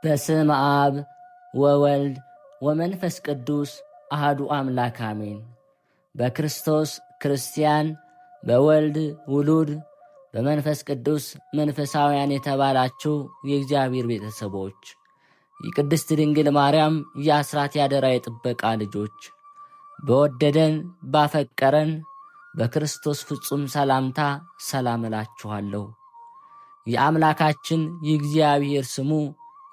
በስመ አብ ወወልድ ወመንፈስ ቅዱስ አሃዱ አምላክ አሜን። በክርስቶስ ክርስቲያን፣ በወልድ ውሉድ፣ በመንፈስ ቅዱስ መንፈሳውያን የተባላችሁ የእግዚአብሔር ቤተሰቦች፣ የቅድስት ድንግል ማርያም የአስራት ያደራ የጥበቃ ልጆች፣ በወደደን ባፈቀረን በክርስቶስ ፍጹም ሰላምታ ሰላም እላችኋለሁ። የአምላካችን የእግዚአብሔር ስሙ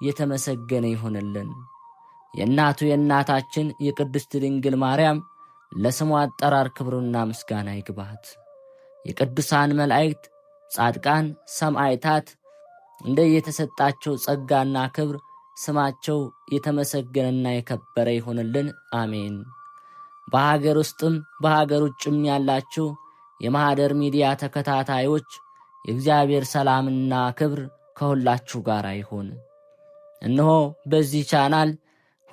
የተመሰገነ ይሆንልን። የእናቱ የእናታችን የቅድስት ድንግል ማርያም ለስሙ አጠራር ክብሩና ምስጋና ይግባት። የቅዱሳን መላእክት፣ ጻድቃን፣ ሰማዕታት እንደየተሰጣቸው ጸጋና ክብር ስማቸው የተመሰገነና የከበረ ይሆንልን። አሜን። በሀገር ውስጥም በሀገር ውጭም ያላችሁ የማኅደር ሚዲያ ተከታታዮች የእግዚአብሔር ሰላምና ክብር ከሁላችሁ ጋር ይሁን። እነሆ በዚህ ቻናል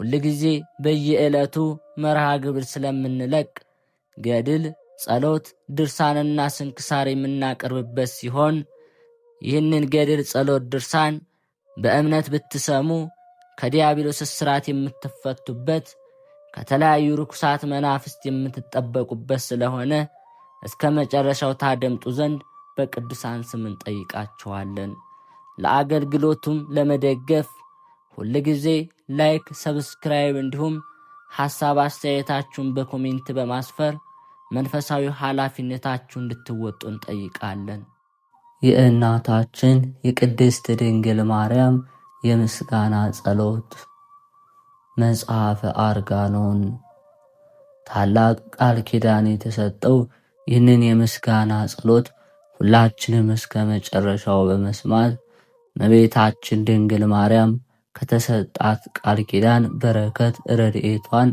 ሁልጊዜ በየዕለቱ መርሃ ግብር ስለምንለቅ ገድል፣ ጸሎት፣ ድርሳንና ስንክሳር የምናቀርብበት ሲሆን ይህንን ገድል፣ ጸሎት፣ ድርሳን በእምነት ብትሰሙ ከዲያብሎስ እስራት የምትፈቱበት ከተለያዩ ርኩሳት መናፍስት የምትጠበቁበት ስለሆነ እስከ መጨረሻው ታደምጡ ዘንድ በቅዱሳን ስም እንጠይቃችኋለን። ለአገልግሎቱም ለመደገፍ ሁልጊዜ ላይክ፣ ሰብስክራይብ እንዲሁም ሐሳብ አስተያየታችሁን በኮሜንት በማስፈር መንፈሳዊ ኃላፊነታችሁ እንድትወጡ እንጠይቃለን። የእናታችን የቅድስት ድንግል ማርያም የምስጋና ጸሎት መጽሐፈ አርጋኖን። ታላቅ ቃል ኪዳን የተሰጠው ይህንን የምስጋና ጸሎት ሁላችንም እስከ መጨረሻው በመስማት እመቤታችን ድንግል ማርያም ከተሰጣት ቃል ኪዳን በረከት ረድኤቷን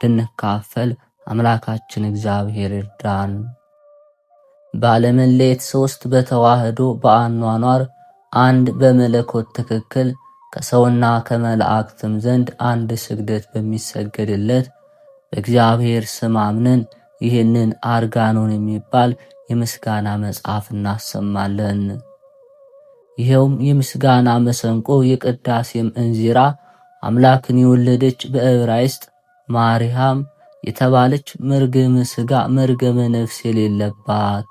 እንድንካፈል አምላካችን እግዚአብሔር ይርዳን። ባለመለየት ሦስት በተዋህዶ በአኗኗር አንድ በመለኮት ትክክል ከሰውና ከመላእክትም ዘንድ አንድ ስግደት በሚሰገድለት በእግዚአብሔር ስም አምነን ይህንን አርጋኖን የሚባል የምስጋና መጽሐፍ እናሰማለን። ይኸውም የምስጋና መሰንቆ የቅዳሴም እንዚራ አምላክን የወለደች በዕብራይስጥ ማርያም የተባለች መርገመ ሥጋ መርገመ ነፍስ የሌለባት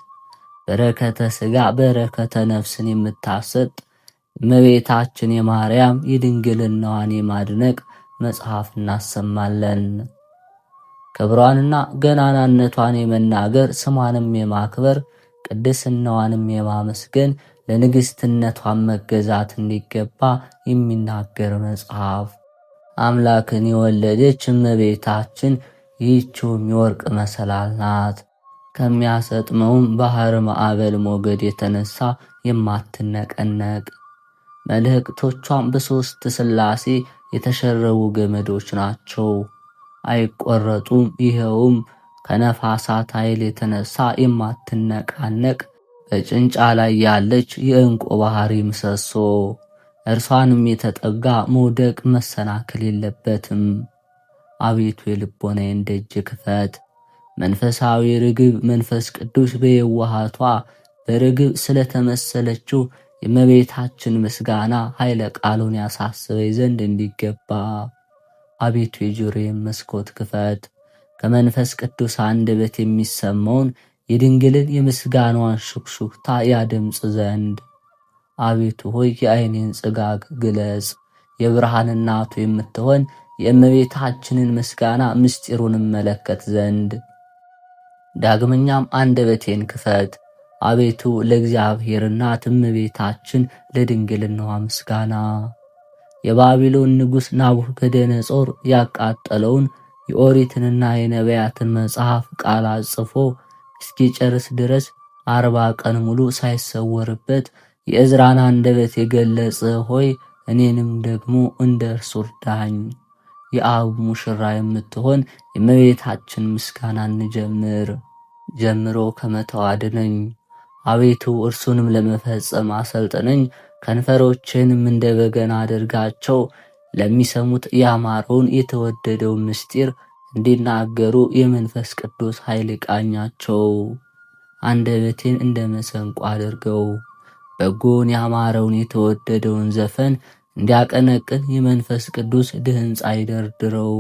በረከተ ሥጋ በረከተ ነፍስን የምታሰጥ እመቤታችን የማርያም የድንግልናዋን የማድነቅ መጽሐፍ እናሰማለን። ክብሯንና ገናናነቷን የመናገር ስሟንም የማክበር ቅድስናዋንም የማመስገን ለንግሥትነቷን መገዛት እንዲገባ የሚናገር መጽሐፍ። አምላክን የወለደች እመቤታችን ይህችውም የወርቅ መሰላል ናት። ከሚያሰጥመውም ባሕር ማዕበል ሞገድ የተነሳ የማትነቀነቅ መልእክቶቿም በሦስት ሥላሴ የተሸረቡ ገመዶች ናቸው፣ አይቆረጡም። ይኸውም ከነፋሳት ኃይል የተነሳ የማትነቃነቅ በጭንጫ ላይ ያለች የዕንቁ ባሕሪ ምሰሶ፣ እርሷንም የተጠጋ መውደቅ መሰናክል የለበትም። አቤቱ የልቦናዬን ደጅ ክፈት። መንፈሳዊ ርግብ መንፈስ ቅዱስ በየዋሃቷ በርግብ ስለተመሰለችው የእመቤታችን ምስጋና ኃይለ ቃሉን ያሳስበኝ ዘንድ እንዲገባ አቤቱ የጆሮዬን መስኮት ክፈት። ከመንፈስ ቅዱስ አንደበት የሚሰማውን የድንግልን የምስጋናዋን ሹክሹክታ ያደምጽ ዘንድ አቤቱ ሆይ የዓይኔን ጽጋግ ግለጽ። የብርሃን እናቱ የምትሆን የእመቤታችንን ምስጋና ምስጢሩን እመለከት ዘንድ ዳግመኛም አንደበቴን ክፈት። አቤቱ ለእግዚአብሔር እናት እመቤታችን ለድንግልናዋ ምስጋና የባቢሎን ንጉሥ ናቡከደነጾር ያቃጠለውን የኦሪትንና የነቢያትን መጽሐፍ ቃላት ጽፎ እስኪጨርስ ድረስ 40 ቀን ሙሉ ሳይሰወርበት የዕዝራን አንደበት የገለጸ ሆይ እኔንም ደግሞ እንደ እርሱ እርዳኝ። የአብ ሙሽራ የምትሆን የእመቤታችን ምስጋና እንጀምር። ጀምሮ ከመተው አድነኝ አቤቱ፣ እርሱንም ለመፈጸም አሰልጥነኝ። ከንፈሮችንም እንደ በገና አድርጋቸው፣ ለሚሰሙት ያማረውን የተወደደውን ምስጢር እንዲናገሩ የመንፈስ ቅዱስ ኃይል ቃኛቸው። አንደበቴን እንደ መሰንቆ አድርገው፣ በጎን ያማረውን የተወደደውን ዘፈን እንዲያቀነቅን የመንፈስ ቅዱስ ድህንጻ ይደርድረው።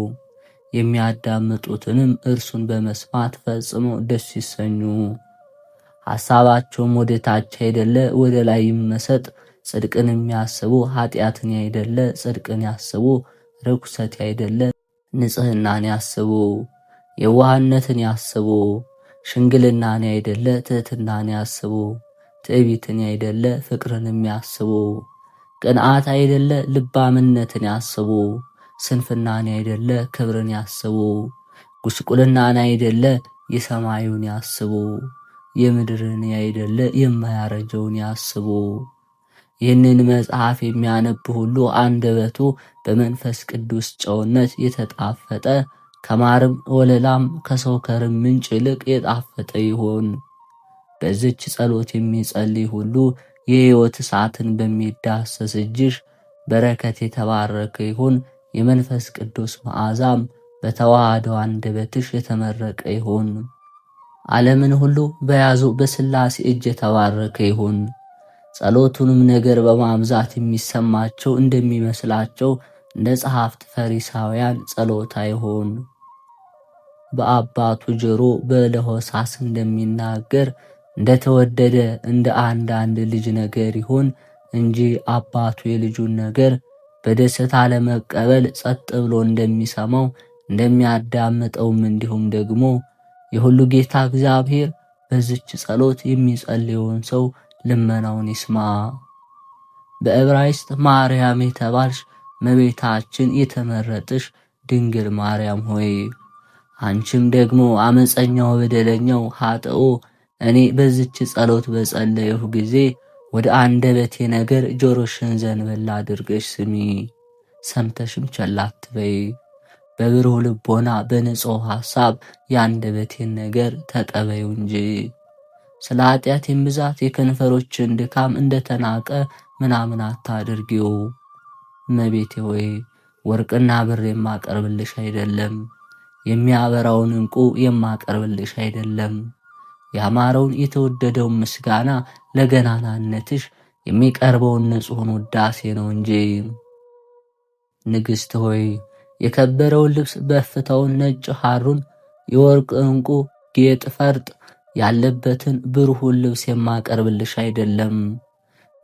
የሚያዳምጡትንም እርሱን በመስማት ፈጽሞ ደስ ይሰኙ። ሐሳባቸውም ወደ ታች አይደለ ወደ ላይ ይመሰጥ። ጽድቅን የሚያስቡ ኃጢአትን ያይደለ ጽድቅን ያስቡ። ርኩሰት ያይደለ ንጽሕናን ያስቡ። የዋህነትን ያስቡ። ሽንግልናን ያይደለ ትሕትናን ያስቡ። ትዕቢትን ያይደለ ፍቅርን የሚያስቡ። ቅንዓት አይደለ ልባምነትን ያስቡ። ስንፍናን ያይደለ ክብርን ያስቡ። ጉስቁልናን አይደለ የሰማዩን ያስቡ። የምድርን ያይደለ የማያረጀውን ያስቡ። ይህንን መጽሐፍ የሚያነብ ሁሉ አንደበቱ በመንፈስ ቅዱስ ጨውነት የተጣፈጠ ከማርም ወለላም ከሰውከርም ምንጭ ይልቅ የጣፈጠ ይሆን። በዚች ጸሎት የሚጸልይ ሁሉ የሕይወት እሳትን በሚዳሰስ እጅሽ በረከት የተባረከ ይሁን። የመንፈስ ቅዱስ መዓዛም በተዋህደው አንደበትሽ የተመረቀ ይሁን። ዓለምን ሁሉ በያዙ በሥላሴ እጅ የተባረከ ይሁን። ጸሎቱንም ነገር በማብዛት የሚሰማቸው እንደሚመስላቸው እንደ ጸሐፍት ፈሪሳውያን ጸሎት አይሆን። በአባቱ ጆሮ በለሆሳስ እንደሚናገር እንደተወደደ እንደ አንድ ልጅ ነገር ይሁን እንጂ አባቱ የልጁን ነገር በደስታ ለመቀበል ጸጥ ብሎ እንደሚሰማው እንደሚያዳምጠውም እንዲሁም ደግሞ የሁሉ ጌታ እግዚአብሔር በዚች ጸሎት የሚጸልየውን ሰው ልመናውን ይስማ። በዕብራይስጥ ማርያም የተባልሽ እመቤታችን የተመረጥሽ ድንግል ማርያም ሆይ አንቺም ደግሞ አመፀኛው በደለኛው ኃጥኦ እኔ በዚች ጸሎት በጸለየሁ ጊዜ ወደ አንደበቴ ነገር ጆሮሽን ዘንበል አድርገሽ ስሚ፣ ሰምተሽም ቸል አትበይ። በብሩህ ልቦና በንጹሕ ሐሳብ የአንደበቴን ነገር ተቀበዩ እንጂ። ስለ ኃጢአቴም ብዛት የከንፈሮችን ድካም እንደተናቀ ምናምን አታድርጊው። እመቤቴ ሆይ ወርቅና ብር የማቀርብልሽ አይደለም፣ የሚያበራውን ዕንቁ የማቀርብልሽ አይደለም። ያማረውን የተወደደውን ምስጋና ለገናናነትሽ የሚቀርበውን ንጹሕን ውዳሴ ነው እንጂ። ንግሥት ሆይ የከበረውን ልብስ በፍታውን ነጭ ሐሩን የወርቅ ዕንቁ ጌጥ ፈርጥ ያለበትን ብሩሁን ልብስ የማቀርብልሽ አይደለም።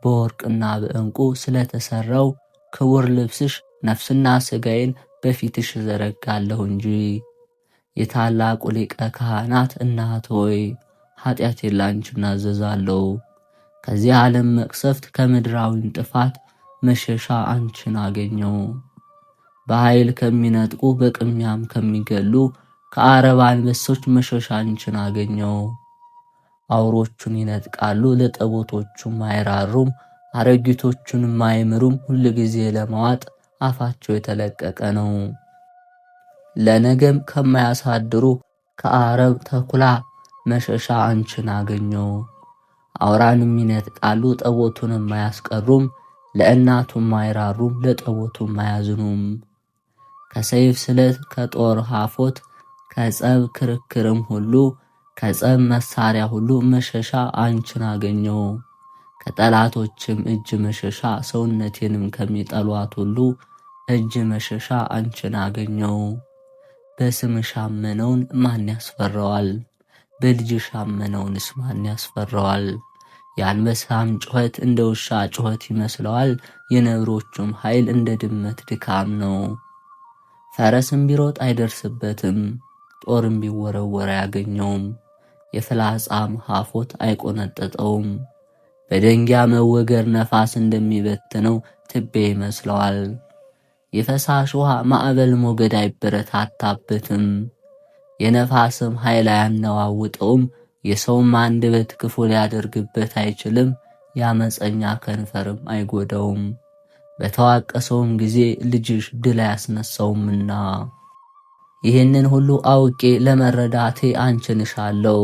በወርቅና በዕንቁ ስለተሰራው ክቡር ልብስሽ ነፍስና ሥጋዬን በፊትሽ ዘረጋለሁ እንጂ። የታላቁ ሊቀ ካህናት እናት ሆይ ኃጢአቴን ላንቺ እናዘዛለሁ። ከዚህ ዓለም መቅሰፍት ከምድራዊን ጥፋት መሸሻ አንቺን አገኘው። በኃይል ከሚነጥቁ በቅሚያም ከሚገሉ ከአረብ አንበሶች መሸሻ አንቺን አገኘው። አውሮቹን ይነጥቃሉ፣ ለጠቦቶቹም አይራሩም፣ አረጊቶቹንም አይምሩም። ሁል ጊዜ ለመዋጥ አፋቸው የተለቀቀ ነው። ለነገም ከማያሳድሩ ከአረብ ተኩላ መሸሻ አንቺን አገኘው። አውራንም ይነጥቃሉ፣ ጠቦቱንም አያስቀሩም፣ ለእናቱም አይራሩም፣ ለጠቦቱም አያዝኑም። ከሰይፍ ስለት ከጦር ሐፎት ከጸብ ክርክርም ሁሉ ከጸብ መሳሪያ ሁሉ መሸሻ አንቺን አገኘው። ከጠላቶችም እጅ መሸሻ ሰውነቴንም ከሚጠሏት ሁሉ እጅ መሸሻ አንቺን አገኘው። በስምሽ አመነውን ማን ያስፈራዋል? በልጅሽ አመነውንስ ማን ያስፈራዋል? የአንበሳም ጩኸት እንደ ውሻ ጩኸት ይመስለዋል፣ የነብሮቹም ኃይል እንደ ድመት ድካም ነው። ፈረስም ቢሮጥ አይደርስበትም፣ ጦርም ቢወረወር አያገኘውም፣ የፍላጻም ሐፎት አይቆነጠጠውም። በደንጊያ መወገር ነፋስ እንደሚበትነው ትቢያ ይመስለዋል። የፈሳሽ ውሃ ማዕበል ሞገድ አይበረታታበትም፣ የነፋስም ኃይል አያነዋውጠውም። የሰውም አንደበት ክፉ ሊያደርግበት አይችልም፣ የአመፀኛ ከንፈርም አይጎዳውም። በተዋቀሰውም ጊዜ ልጅሽ ድል አያስነሳውምና። ይህንን ሁሉ አውቄ ለመረዳቴ አንቺን እሻለሁ።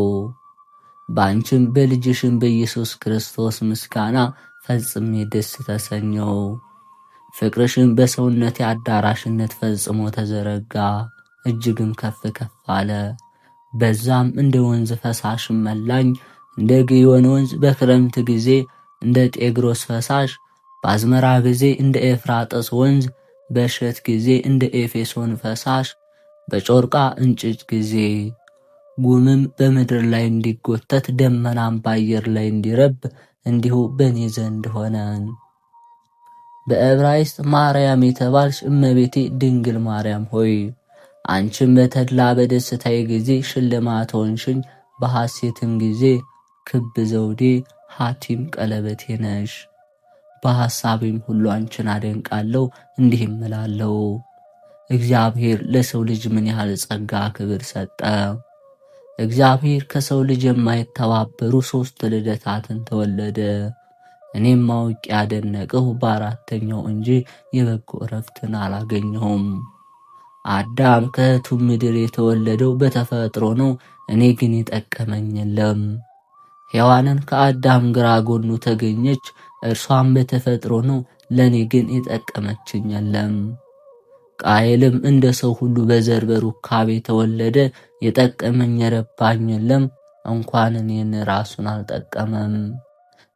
በአንቺም በልጅሽም በኢየሱስ ክርስቶስ ምስጋና ፈጽሜ ደስ ተሰኘው። ፍቅርሽም በሰውነቴ አዳራሽነት ፈጽሞ ተዘረጋ፣ እጅግም ከፍ ከፍ አለ። በዛም እንደ ወንዝ ፈሳሽም መላኝ፣ እንደ ግዮን ወንዝ በክረምት ጊዜ እንደ ጤግሮስ ፈሳሽ በአዝመራ ጊዜ እንደ ኤፍራጥስ ወንዝ፣ በእሸት ጊዜ እንደ ኤፌሶን ፈሳሽ፣ በጮርቃ እንጭጭ ጊዜ ጉምም በምድር ላይ እንዲጎተት ደመናም በአየር ላይ እንዲረብ እንዲሁ በእኔ ዘንድ ሆነ። በዕብራይስጥ ማርያም የተባልሽ እመቤቴ ድንግል ማርያም ሆይ አንቺም በተድላ በደስታዬ ጊዜ ሽልማት ሆንሽኝ። በሐሴትም ጊዜ ክብ ዘውዴ ሐቲም ቀለበቴ ነሽ። በሐሳቤም ሁሉ አንቺን አደንቃለሁ፣ እንዲህም እላለሁ እግዚአብሔር ለሰው ልጅ ምን ያህል ጸጋ ክብር ሰጠ። እግዚአብሔር ከሰው ልጅ የማይተባበሩ 3 ልደታትን ተወለደ። እኔም ማውቅ ያደነቅሁ በአራተኛው እንጂ የበጎ እረፍትን አላገኘሁም። አዳም ከእህቱ ምድር የተወለደው በተፈጥሮ ነው፣ እኔ ግን የጠቀመኝ የለም። ሔዋንን ከአዳም ግራ ጎኑ ተገኘች፣ እርሷም በተፈጥሮ ነው፣ ለእኔ ግን የጠቀመችኝ የለም። ቃየልም እንደ ሰው ሁሉ በዘር በሩካቤ ተወለደ፣ የጠቀመኝ የረባኝ የለም፣ እንኳን እኔን ራሱን አልጠቀመም።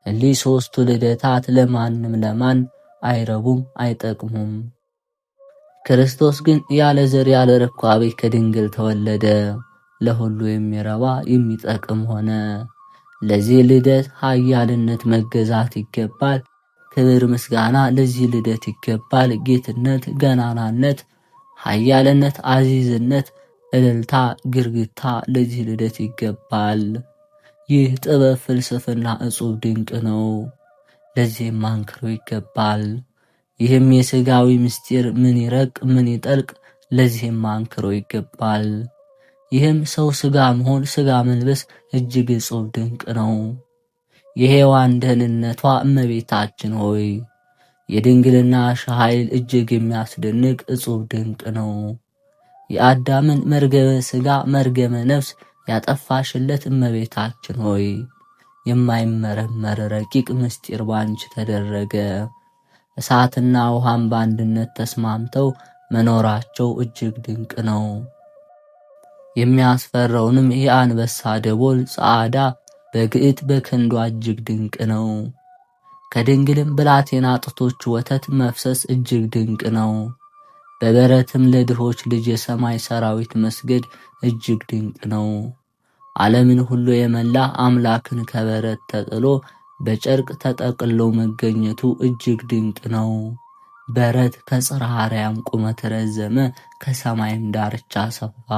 እሊህ 3ቱ ልደታት ለማንም ለማን አይረቡም አይጠቅሙም። ክርስቶስ ግን ያለ ዘር ያለ ርኳቤ ከድንግል ተወለደ፣ ለሁሉ የሚረባ የሚጠቅም ሆነ። ለዚህ ልደት ኃያልነት መገዛት ይገባል። ክብር ምስጋና ለዚህ ልደት ይገባል። ጌትነት፣ ገናናነት፣ ኃያልነት፣ አዚዝነት፣ እልልታ፣ ግርግታ ለዚህ ልደት ይገባል። ይህ ጥበብ፣ ፍልስፍና እጹብ ድንቅ ነው። ለዚህም አንክሮ ይገባል። ይህም የሥጋዊ ምስጢር ምን ይረቅ ምን ይጠልቅ፣ ለዚህም አንክሮ ይገባል። ይህም ሰው ሥጋ መሆን ሥጋ መልበስ እጅግ እጹብ ድንቅ ነው። የሔዋን ደህንነቷ እመቤታችን ሆይ የድንግልናሽ ኃይል እጅግ የሚያስደንቅ እጹብ ድንቅ ነው። የአዳምን መርገመ ሥጋ መርገመ ነፍስ ያጠፋሽለት እመቤታችን ሆይ የማይመረመር ረቂቅ ምስጢር ባንቺ ተደረገ። እሳትና ውሃም በአንድነት ተስማምተው መኖራቸው እጅግ ድንቅ ነው። የሚያስፈራውንም የአንበሳ ደቦል ጸዓዳ በግዕት በክንዷ እጅግ ድንቅ ነው። ከድንግልም ብላቴና ጡቶች ወተት መፍሰስ እጅግ ድንቅ ነው። በበረትም ለድሆች ልጅ የሰማይ ሰራዊት መስገድ እጅግ ድንቅ ነው። ዓለምን ሁሉ የመላ አምላክን ከበረት ተጥሎ በጨርቅ ተጠቅሎ መገኘቱ እጅግ ድንቅ ነው። በረት ከጽርሐ አርያም ቁመት ረዘመ፣ ከሰማይም ዳርቻ ሰፋ።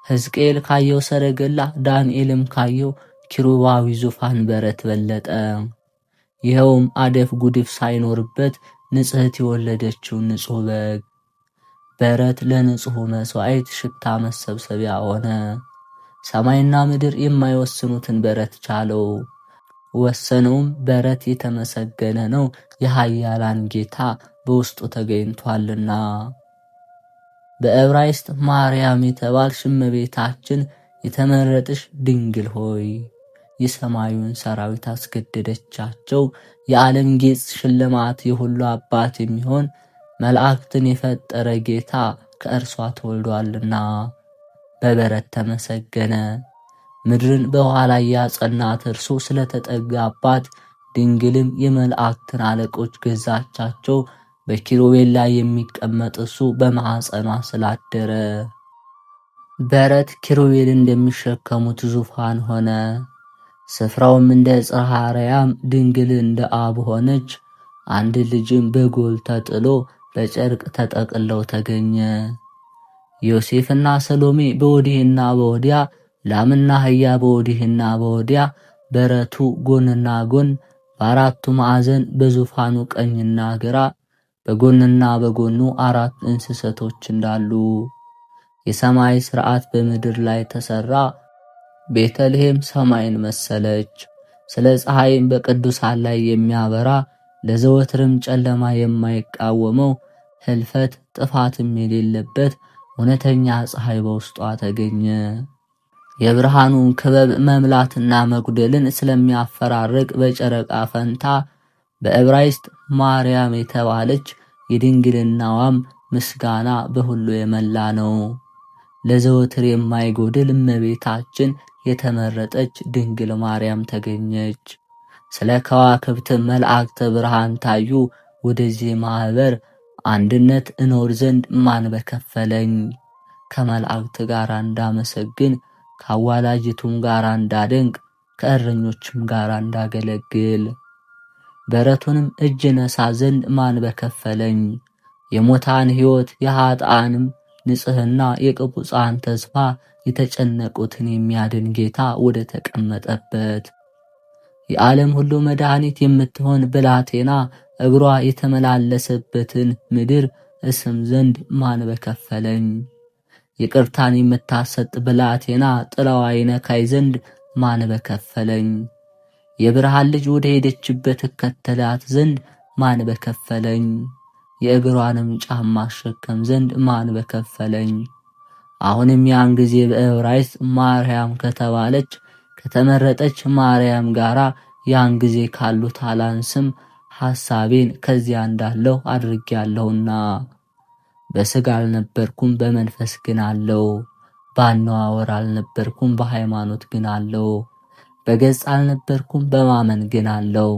ሕዝቅኤል ካየው ሰረገላ፣ ዳንኤልም ካየው ኪሩባዊ ዙፋን በረት በለጠ። ይኸውም አደፍ ጉድፍ ሳይኖርበት ንጽሕት የወለደችው ንጹሕ በግ። በረት ለንጹሕ መሥዋዕት ሽታ መሰብሰቢያ ሆነ። ሰማይና ምድር የማይወስኑትን በረት ቻለው። ወሰነውም፣ በረት የተመሰገነ ነው፣ የኃያላን ጌታ በውስጡ ተገኝቷልና። በዕብራይስጥ ማርያም የተባልሽ እመቤታችን የተመረጥሽ ድንግል ሆይ የሰማዩን ሰራዊት አስገደደቻቸው። የዓለም ጌጥ ሽልማት የሁሉ አባት የሚሆን መላእክትን የፈጠረ ጌታ ከእርሷ ተወልዷልና በበረት ተመሰገነ። ምድርን በውኃ ላይ ያጸናት እርሱ ስለተጠጋባት፣ ድንግልም የመላእክትን አለቆች ገዛቻቸው። በኪሩቤል ላይ የሚቀመጥ እሱ በማኅፀኗ ስላደረ በረት ኪሩቤል እንደሚሸከሙት ዙፋን ሆነ። ስፍራውም እንደ ጽርሐ አርያም፣ ድንግል እንደ አብ ሆነች። አንድ ልጅም በጎል ተጥሎ በጨርቅ ተጠቅለው ተገኘ። ዮሴፍና ሰሎሜ በወዲህና በወዲያ፣ ላምና አህያ በወዲህና በወዲያ፣ በረቱ ጎንና ጎን፣ በአራቱ ማዕዘን በዙፋኑ ቀኝና ግራ፣ በጎንና በጎኑ 4 እንስሰቶች እንዳሉ። የሰማይ ሥርዓት በምድር ላይ ተሠራ። ቤተልሔም ሰማይን መሰለች። ስለ ፀሐይም በቅዱሳን ላይ የሚያበራ ለዘወትርም ጨለማ የማይቃወመው ህልፈት ጥፋትም የሌለበት እውነተኛ ፀሐይ በውስጧ ተገኘ። የብርሃኑን ክበብ መምላትና መጉደልን ስለሚያፈራርቅ በጨረቃ ፈንታ በዕብራይስጥ ማርያም የተባለች የድንግልናዋም ምስጋና በሁሉ የመላ ነው። ለዘወትር የማይጎድል እመቤታችን የተመረጠች ድንግል ማርያም ተገኘች። ስለ ከዋክብት መላእክተ ብርሃን ታዩ። ወደዚህ ማኅበር አንድነት እኖር ዘንድ ማን በከፈለኝ? ከመላእክት ጋር እንዳመሰግን ከአዋላጅቱም ጋር እንዳደንቅ ከእረኞችም ጋር እንዳገለግል በረቱንም እጅ ነሳ ዘንድ ማን በከፈለኝ? የሙታን ሕይወት የኃጥአንም ንጽሕና የቅዱሳን ተስፋ የተጨነቁትን የሚያድን ጌታ ወደ ተቀመጠበት የዓለም ሁሉ መድኃኒት የምትሆን ብላቴና እግሯ የተመላለሰበትን ምድር እስም ዘንድ ማን በከፈለኝ? ይቅርታን የምታሰጥ ብላቴና ጥላዋ ይነካይ ዘንድ ማን በከፈለኝ? የብርሃን ልጅ ወደ ሄደችበት እከተላት ዘንድ ማን በከፈለኝ? የእግሯንም ጫማ አሸከም ዘንድ ማን በከፈለኝ? አሁንም ያን ጊዜ በዕብራይስጥ ማርያም ከተባለች ከተመረጠች ማርያም ጋራ ያን ጊዜ ካሉት አላንስም፣ ሐሳቤን ከዚያ እንዳለው አድርጌያለሁና። በሥጋ አልነበርኩም በመንፈስ ግን አለው። ባነዋወር አልነበርኩም በሃይማኖት ግን አለው። በገጽ አልነበርኩም በማመን ግን አለው።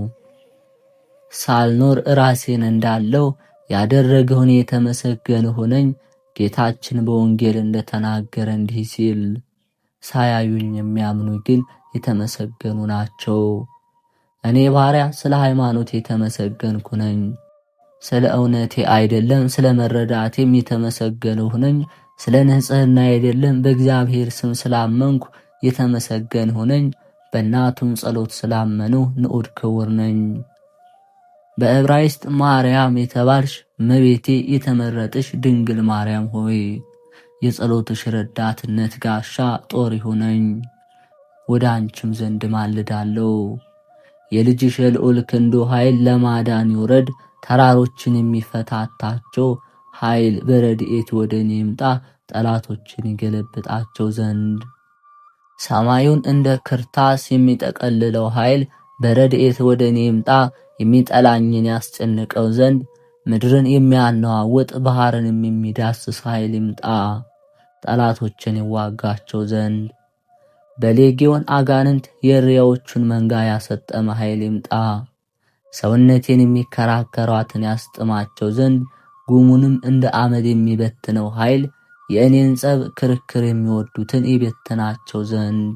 ሳልኖር ራሴን እንዳለው ያደረገውን የተመሰገንሁ ነኝ። ጌታችን በወንጌል እንደተናገረ እንዲህ ሲል ሳያዩኝ የሚያምኑ ግን የተመሰገኑ ናቸው። እኔ ባሪያ ስለ ሃይማኖት የተመሰገንኩ ነኝ። ስለ እውነቴ አይደለም ስለ መረዳቴም የተመሰገንሁ ነኝ። ስለ ንጽሕና አይደለም በእግዚአብሔር ስም ስላመንኩ የተመሰገንሁ ነኝ። በእናቱም ጸሎት ስላመኑ ንዑድ ክቡር ነኝ። በዕብራይስጥ ማርያም የተባልሽ እመቤቴ የተመረጥሽ ድንግል ማርያም ሆይ የጸሎትሽ ረዳትነት ጋሻ ጦር ይሁነኝ። ወደ አንቺም ዘንድ ማልዳለሁ። የልጅሽ የልዑል ክንዱ ኃይል ለማዳን ይውረድ። ተራሮችን የሚፈታታቸው ኃይል በረድኤት ወደ እኔ ይምጣ። ጠላቶችን ይገለብጣቸው ዘንድ ሰማዩን እንደ ክርታስ የሚጠቀልለው ኃይል በረድኤት ወደ እኔ ይምጣ። የሚጠላኝን ያስጨንቀው ዘንድ ምድርን የሚያነዋውጥ ባህርንም የሚዳስስ ኃይል ይምጣ። ጠላቶችን ይዋጋቸው ዘንድ በሌጊዮን አጋንንት የእሪያዎቹን መንጋ ያሰጠመ ኃይል ይምጣ። ሰውነቴን የሚከራከሯትን ያስጥማቸው ዘንድ ጉሙንም እንደ አመድ የሚበትነው ኃይል የእኔን ጸብ ክርክር የሚወዱትን ይበትናቸው ዘንድ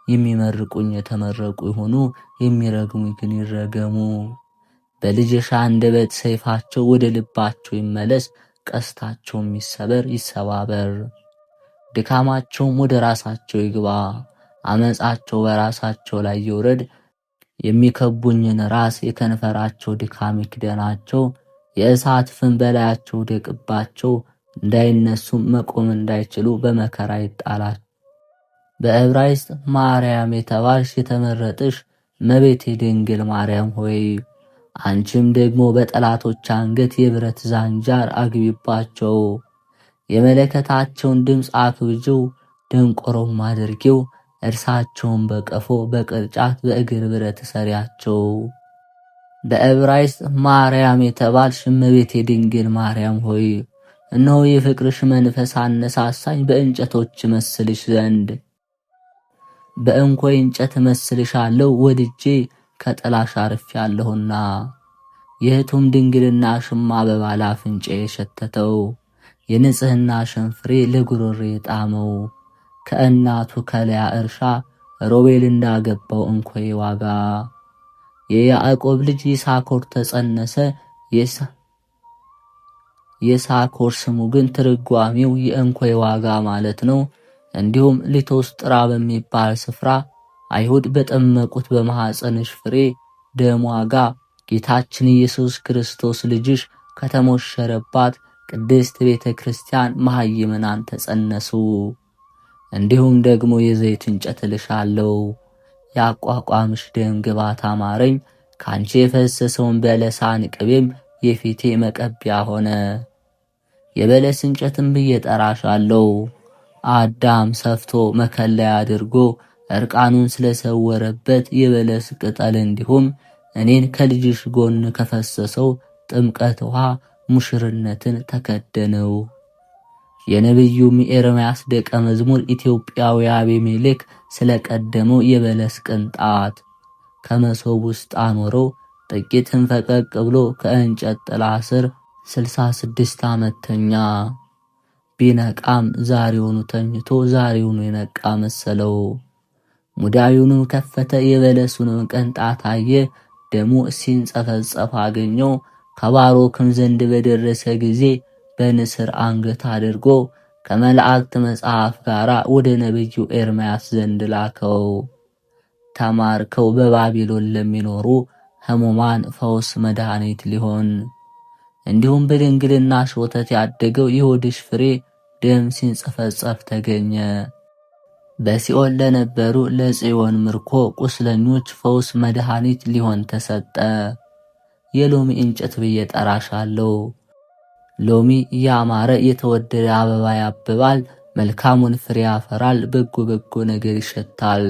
የሚመርቁኝ የተመረቁ ይሁኑ፣ የሚረግሙኝ ግን ይረገሙ። በልጅሽ አንደበት ሰይፋቸው ወደ ልባቸው ይመለስ፣ ቀስታቸውም ይሰበር ይሰባበር። ድካማቸውም ወደ ራሳቸው ይግባ፣ አመፃቸው በራሳቸው ላይ ይውረድ። የሚከቡኝን ራስ የከንፈራቸው ድካም ይክደናቸው። የእሳት ፍም በላያቸው ደቅባቸው፣ እንዳይነሱም መቆም እንዳይችሉ በመከራ ይጣላቸው። በዕብራይስጥ ማርያም የተባልሽ የተመረጥሽ እመቤቴ ድንግል ማርያም ሆይ አንቺም ደግሞ በጠላቶች አንገት የብረት ዛንጃር አግቢባቸው። የመለከታቸውን ድምፅ አክብጂው፣ ደንቆሮም አድርጊው። እርሳቸውን በቀፎ በቅርጫት በእግር ብረት ሰሪያቸው። በዕብራይስጥ ማርያም የተባልሽ እመቤቴ ድንግል ማርያም ሆይ እነሆ የፍቅርሽ መንፈስ አነሳሳኝ በእንጨቶች መስልሽ ዘንድ። በእንኮይ እንጨት መስልሻለሁ ወድጄ ከጥላሽ አርፌአለሁና። የእህቱም ድንግልናሽም አበባ ለአፍንጫዬ የሸተተው የንጽሕናሽን ፍሬ ለጉሮሬ ጣመው። ከእናቱ ከልያ እርሻ ሮቤል እንዳገባው እንኮይ ዋጋ። የያዕቆብ ልጅ ይሳኮር ተጸነሰ። የሳኮር ስሙ ግን ትርጓሜው የእንኮይ ዋጋ ማለት ነው። እንዲሁም ሊቶስጥራ በሚባል ስፍራ አይሁድ በጠመቁት በማኅፀንሽ ፍሬ ደም ዋጋ ጌታችን ኢየሱስ ክርስቶስ ልጅሽ ከተሞሸረባት ቅድስት ቤተ ክርስቲያን መሃይምናን ተጸነሱ። እንዲሁም ደግሞ የዘይት እንጨት እልሻለሁ። ያቋቋምሽ ደም ግባት አማረኝ። ካንቺ የፈሰሰውን በለሳን ቅቤም የፊቴ መቀቢያ ሆነ። የበለስ እንጨትም ብዬ ጠራሻለሁ። አዳም ሰፍቶ መከለያ አድርጎ እርቃኑን ስለሰወረበት የበለስ ቅጠል እንዲሁም እኔን ከልጅሽ ጎን ከፈሰሰው ጥምቀት ውሃ ሙሽርነትን ተከደነው። የነቢዩ ኤርምያስ ደቀ መዝሙር ኢትዮጵያዊ አቤሜሌክ ስለቀደመው የበለስ ቅንጣት ከመሶብ ውስጥ አኖረው። ጥቂትም ፈቀቅ ብሎ ከእንጨት ጥላ ስር 66 ዓመት ተኛ። ቢነቃም ዛሬውኑ ተኝቶ ዛሬውኑ የነቃ መሰለው። ሙዳዩንም ከፈተ፣ የበለሱንም ቅንጣት አየ። ደሙ ሲንጸፈጸፍ አገኘው። ከባሮክም ዘንድ በደረሰ ጊዜ በንስር አንገት አድርጎ ከመላእክት መጽሐፍ ጋር ወደ ነቢዩ ኤርምያስ ዘንድ ላከው። ተማርከው በባቢሎን ለሚኖሩ ሕሙማን ፈውስ መድኃኒት ሊሆን። እንዲሁም በድንግልናሽ ወተት ያደገው የሆድሽ ፍሬ ደም ሲንጸፈጸፍ ተገኘ። በሲኦል ለነበሩ ለጽዮን ምርኮ ቁስለኞች ፈውስ መድኃኒት ሊሆን ተሰጠ። የሎሚ እንጨት ብዬ ጠራሻለሁ። ሎሚ ያማረ የተወደደ አበባ ያብባል፣ መልካሙን ፍሬ ያፈራል፣ በጎ በጎ ነገር ይሸታል።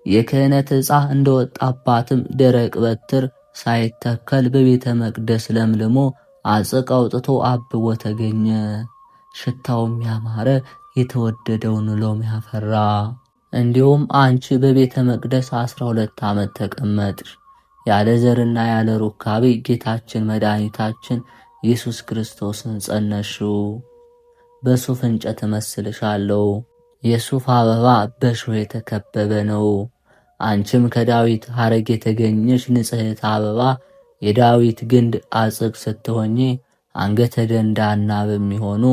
የክህነት ዕፃ እንደወጣባትም ደረቅ በትር ሳይተከል በቤተ መቅደስ ለምልሞ አጽቅ አውጥቶ አብቦ ተገኘ። ሽታውም ያማረ የተወደደውን ሎሚ ያፈራ። እንዲሁም አንቺ በቤተ መቅደስ 12 ዓመት ተቀመጥሽ። ያለ ዘርና ያለ ሩካቤ ጌታችን መድኃኒታችን ኢየሱስ ክርስቶስን ጸነሽው። በሱፍ እንጨት እመስልሻለሁ። የሱፍ አበባ በእሾህ የተከበበ ነው። አንቺም ከዳዊት ሐረግ የተገኘሽ ንጽሕት አበባ የዳዊት ግንድ አጽቅ ስትሆኚ አንገተ ደንዳና በሚሆኑ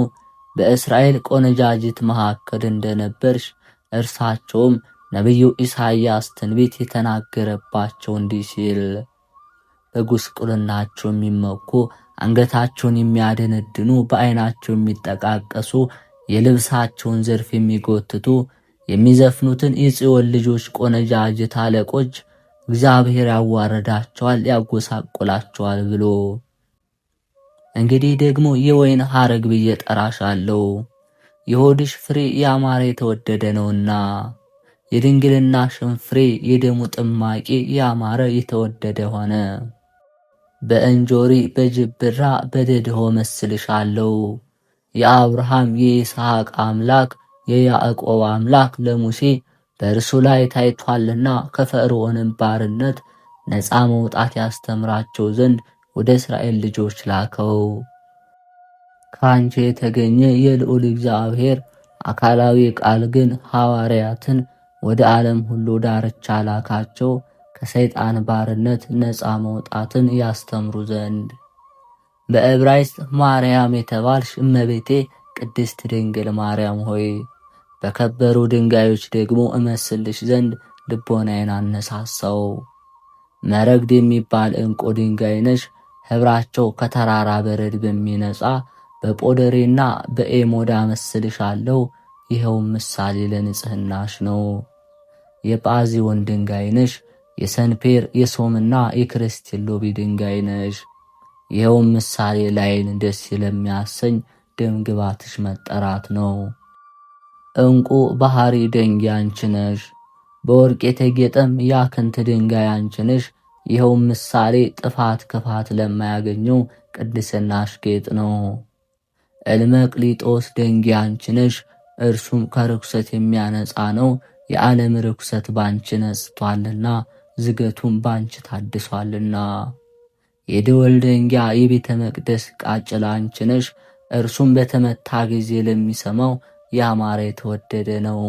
በእስራኤል ቆነጃጅት መካከል እንደነበርሽ እርሳቸውም ነቢዩ ኢሳይያስ ትንቢት የተናገረባቸው እንዲህ ሲል በጉስቁልናቸው የሚመኩ አንገታቸውን የሚያደነድኑ በዓይናቸው የሚጠቃቀሱ የልብሳቸውን ዘርፍ የሚጎትቱ የሚዘፍኑትን የጽዮን ልጆች ቆነጃጅት አለቆች እግዚአብሔር ያዋረዳቸዋል ያጎሳቁላቸዋል ብሎ እንግዲህ ደግሞ የወይን ሐረግ ብዬ ጠራሻለሁ። የሆድሽ ፍሬ ያማረ የተወደደ ነውና የድንግልናሽም ፍሬ የደሙ ጥማቂ ያማረ የተወደደ ሆነ። በእንጆሪ በጅብራ በደድሆ መስልሻለሁ። የአብርሃም የይስሐቅ አምላክ የያዕቆብ አምላክ ለሙሴ በእርሱ ላይ ታይቷልና ከፈርዖንም ባርነት ነፃ መውጣት ያስተምራቸው ዘንድ ወደ እስራኤል ልጆች ላከው። ከአንቺ የተገኘ የልዑል እግዚአብሔር አካላዊ ቃል ግን ሐዋርያትን ወደ ዓለም ሁሉ ዳርቻ ላካቸው ከሰይጣን ባርነት ነፃ መውጣትን ያስተምሩ ዘንድ። በዕብራይስጥ ማርያም የተባልሽ እመቤቴ ቅድስት ድንግል ማርያም ሆይ በከበሩ ድንጋዮች ደግሞ እመስልሽ ዘንድ ልቦናዬን አነሳሳው። መረግድ የሚባል ዕንቁ ድንጋይ ነሽ። ኅብራቸው ከተራራ በረድ በሚነጻ በጶደሬና በኤሞዳ እመስልሻለሁ። ይኸውም ምሳሌ ለንጽሕናሽ ነው። የጳዚዮን ድንጋይ ነሽ። የሰንፔር የሶምና የክርስቲሎቢ ድንጋይ ነሽ። ይኸውም ምሳሌ ላይን ደስ ለሚያሰኝ ደም ግባትሽ መጠራት ነው። ዕንቁ ባህሪ ደንጊያ አንቺ ነሽ። በወርቅ የተጌጠም ያክንት ድንጋይ አንቺ ነሽ። ይኸውም ምሳሌ ጥፋት ክፋት ለማያገኘው ቅድስናሽ ጌጥ ነው። እልመቅሊጦስ ደንጊያ አንቺ ነሽ። እርሱም ከርኩሰት የሚያነጻ ነው። የዓለም ርኩሰት ባንቺ ነጽቷልና ዝገቱም ባንቺ ታድሷልና። የደወል ደንጊያ የቤተ መቅደስ ቃጭላ አንቺ ነሽ። እርሱም በተመታ ጊዜ ለሚሰማው ያማረ የተወደደ ነው።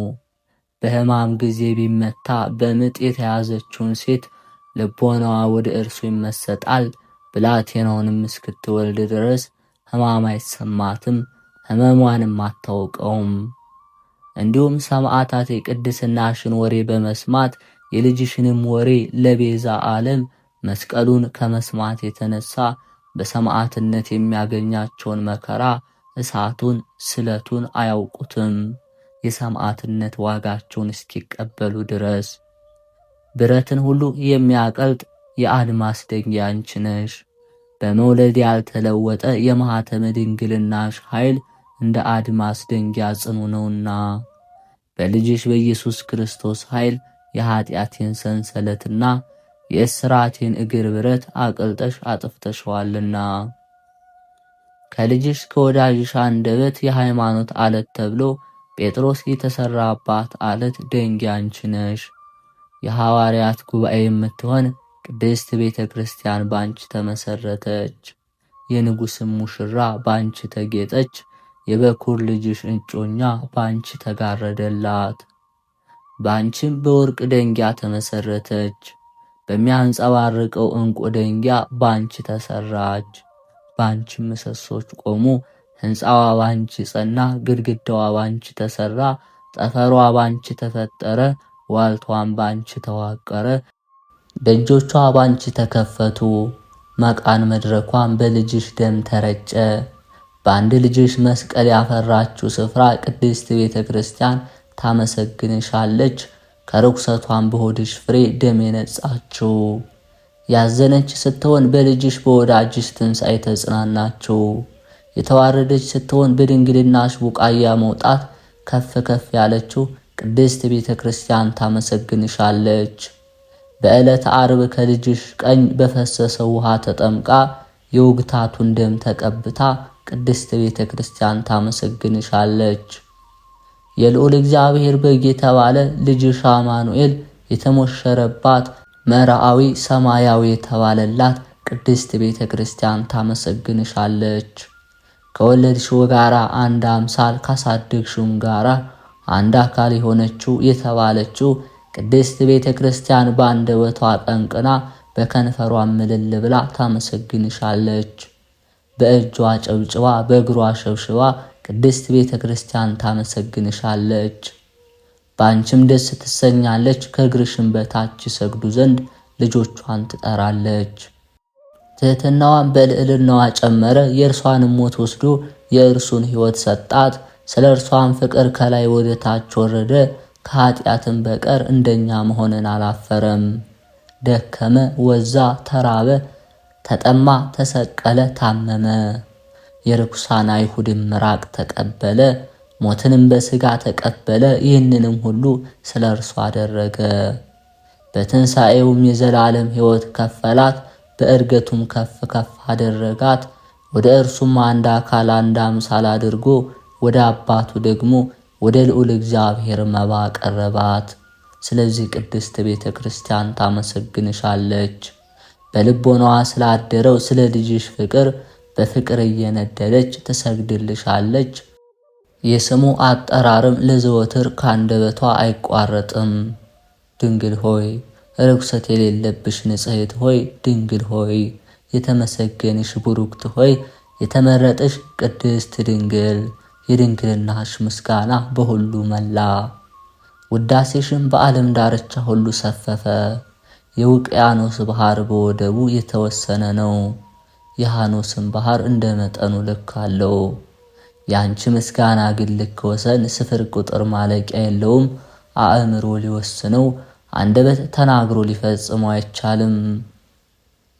በሕማም ጊዜ ቢመታ በምጥ የተያዘችውን ሴት ልቦናዋ ወደ እርሱ ይመሰጣል። ብላቴናውንም እስክትወልድ ድረስ ሕማም አይሰማትም፣ ሕመሟንም አታውቀውም። እንዲሁም ሰማዕታት የቅድስናሽን ወሬ በመስማት የልጅሽንም ወሬ ለቤዛ ዓለም መስቀሉን ከመስማት የተነሳ በሰማዕትነት የሚያገኛቸውን መከራ እሳቱን ስለቱን አያውቁትም፣ የሰማዕትነት ዋጋቸውን እስኪቀበሉ ድረስ። ብረትን ሁሉ የሚያቀልጥ የአድማስ ደንጊያ አንቺ ነሽ። በመውለድ ያልተለወጠ የማኅተመ ድንግልናሽ ኃይል እንደ አድማስ ደንጊያ ጽኑ ነውና በልጅሽ በኢየሱስ ክርስቶስ ኃይል የኀጢአቴን ሰንሰለትና የእስራቴን እግር ብረት አቅልጠሽ አጥፍተሸዋልና። ከልጅሽ ከወዳጅሽ አንደበት የሃይማኖት ዓለት ተብሎ ጴጥሮስ የተሠራባት ዓለት ደንጊያ አንቺ ነሽ። የሐዋርያት ጉባኤ የምትሆን ቅድስት ቤተ ክርስቲያን ባንቺ ተመሰረተች። የንጉሥም ሙሽራ ባንቺ ተጌጠች። የበኩር ልጅሽ እጮኛ ባንቺ ተጋረደላት። ባንቺም በወርቅ ደንጊያ ተመሰረተች። በሚያንጸባርቀው ዕንቁ ደንጊያ ባንቺ ተሰራች። ባንቺም ምሰሶች ቆሙ። ሕንፃዋ ባንቺ ጸና። ግድግዳዋ ባንቺ ተሰራ። ጠፈሯ ባንቺ ተፈጠረ። ዋልቷም ባንቺ ተዋቀረ። ደጆቿ ባንቺ ተከፈቱ። መቃን መድረኳን በልጅሽ ደም ተረጨ። በአንድ ልጅሽ መስቀል ያፈራችው ስፍራ ቅድስት ቤተ ክርስቲያን ታመሰግንሻለች። ከርኩሰቷን በሆድሽ ፍሬ ደም የነጻችው ያዘነች ስትሆን በልጅሽ በወዳጅሽ ትንሣኤ ተጽናናችው። የተዋረደች ስትሆን በድንግልናሽ ቡቃያ መውጣት ከፍ ከፍ ያለችው ቅድስት ቤተ ክርስቲያን ታመሰግንሻለች። በዕለተ ዓርብ ከልጅሽ ቀኝ በፈሰሰው ውሃ ተጠምቃ የውግታቱን ደም ተቀብታ ቅድስት ቤተ ክርስቲያን ታመሰግንሻለች። የልዑል እግዚአብሔር በግ የተባለ ልጅሽ አማኑኤል የተሞሸረባት መርዓዊ ሰማያዊ የተባለላት ቅድስት ቤተ ክርስቲያን ታመሰግንሻለች። ከወለድሽው ጋራ አንድ አምሳል ካሳደግሽውም ጋራ አንድ አካል የሆነችው የተባለችው ቅድስት ቤተ ክርስቲያን በአንደበቷ ጠንቅና በከንፈሯ ምልል ብላ ታመሰግንሻለች። በእጇ ጨብጭባ በእግሯ ሸብሽባ ቅድስት ቤተ ክርስቲያን ታመሰግንሻለች። በአንቺም ደስ ትሰኛለች። ከእግርሽም በታች ይሰግዱ ዘንድ ልጆቿን ትጠራለች። ትሕትናዋን በልዕልናዋ ጨመረ። የእርሷንም ሞት ወስዶ የእርሱን ሕይወት ሰጣት። ስለ እርሷን ፍቅር ከላይ ወደ ታች ወረደ። ከኃጢአትም በቀር እንደኛ መሆንን አላፈረም። ደከመ፣ ወዛ፣ ተራበ፣ ተጠማ፣ ተሰቀለ፣ ታመመ። የርኩሳን አይሁድም ምራቅ ተቀበለ። ሞትንም በሥጋ ተቀበለ። ይህንንም ሁሉ ስለ እርሷ አደረገ። በትንሣኤውም የዘላለም ሕይወት ከፈላት። በዕርገቱም ከፍ ከፍ አደረጋት። ወደ እርሱም አንድ አካል አንድ አምሳል አድርጎ ወደ አባቱ ደግሞ ወደ ልዑል እግዚአብሔር መባ ቀረባት። ስለዚህ ቅድስት ቤተ ክርስቲያን ታመሰግንሻለች። በልቦናዋ ስላደረው ስለ ልጅሽ ፍቅር በፍቅር እየነደደች ትሰግድልሻለች። የስሙ አጠራርም ለዘወትር ካንደበቷ አይቋረጥም። ድንግል ሆይ ርኩሰት የሌለብሽ ንጽሕት ሆይ ድንግል ሆይ የተመሰገንሽ ቡሩክት ሆይ የተመረጥሽ ቅድስት ድንግል የድንግልናሽ ምስጋና በሁሉ መላ። ውዳሴሽም በዓለም ዳርቻ ሁሉ ሰፈፈ። የውቅያኖስ ባህር በወደቡ የተወሰነ ነው። የሐኖስም ባህር እንደ መጠኑ ልክ አለው። ያንቺ ምስጋና ግን ልክ ወሰን ስፍር ቁጥር ማለቂያ የለውም። አእምሮ ሊወስነው አንደበት ተናግሮ ሊፈጽመው አይቻልም።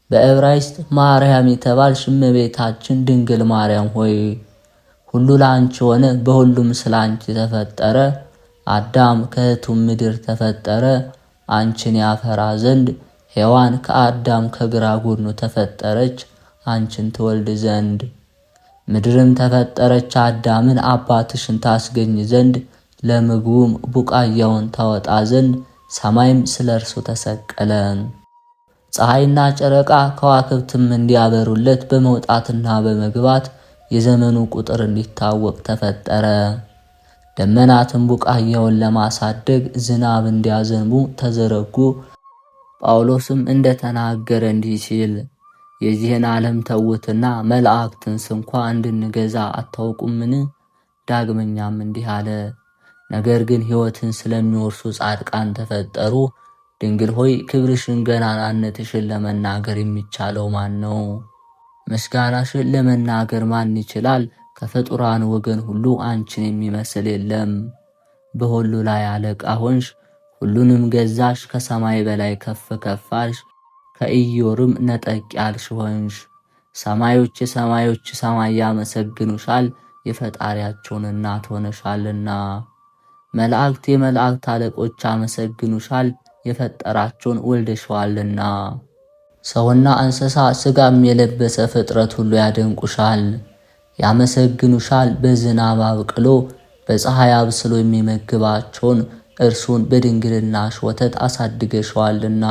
በዕብራይስጥ ማርያም የተባልሽ እመቤታችን ድንግል ማርያም ሆይ ሁሉ ለአንቺ ሆነ፣ በሁሉም ስለ አንቺ ተፈጠረ። አዳም ከእህቱም ምድር ተፈጠረ አንቺን ያፈራ ዘንድ። ሔዋን ከአዳም ከግራ ጎኑ ተፈጠረች አንቺን ትወልድ ዘንድ። ምድርም ተፈጠረች አዳምን አባትሽን ታስገኝ ዘንድ፣ ለምግቡም ቡቃያውን ታወጣ ዘንድ። ሰማይም ስለ እርሱ ተሰቀለ። ፀሐይና ጨረቃ ከዋክብትም እንዲያበሩለት በመውጣትና በመግባት የዘመኑ ቁጥር እንዲታወቅ ተፈጠረ። ደመናትም ቡቃያውን ለማሳደግ ዝናብ እንዲያዘንቡ ተዘረጉ። ጳውሎስም እንደተናገረ እንዲህ ሲል የዚህን ዓለም ተውትና መላእክትን ስንኳ እንድንገዛ አታውቁምን? ዳግመኛም እንዲህ አለ፣ ነገር ግን ሕይወትን ስለሚወርሱ ጻድቃን ተፈጠሩ። ድንግል ሆይ ክብርሽን ገናናነትሽን ለመናገር የሚቻለው ማን ነው? ምስጋናሽን ለመናገር ማን ይችላል? ከፍጡራን ወገን ሁሉ አንቺን የሚመስል የለም። በሁሉ ላይ አለቃ ሆንሽ፣ ሁሉንም ገዛሽ። ከሰማይ በላይ ከፍ ከፍ አልሽ፣ ከኢዮርም ነጠቅ ያልሽ ሆንሽ። ሰማዮች የሰማዮች ሰማይ ያመሰግኑሻል፣ የፈጣሪያቸውን እናት ሆነሻልና። መላእክት የመላእክት አለቆች ያመሰግኑሻል፣ የፈጠራቸውን ወልደሸዋልና። ሰውና እንስሳ ሥጋም የለበሰ ፍጥረት ሁሉ ያደንቁሻል፣ ያመሰግኑሻል። በዝናብ አብቅሎ በፀሐይ አብስሎ የሚመግባቸውን እርሱን በድንግልናሽ ወተት አሳድገሽዋልና።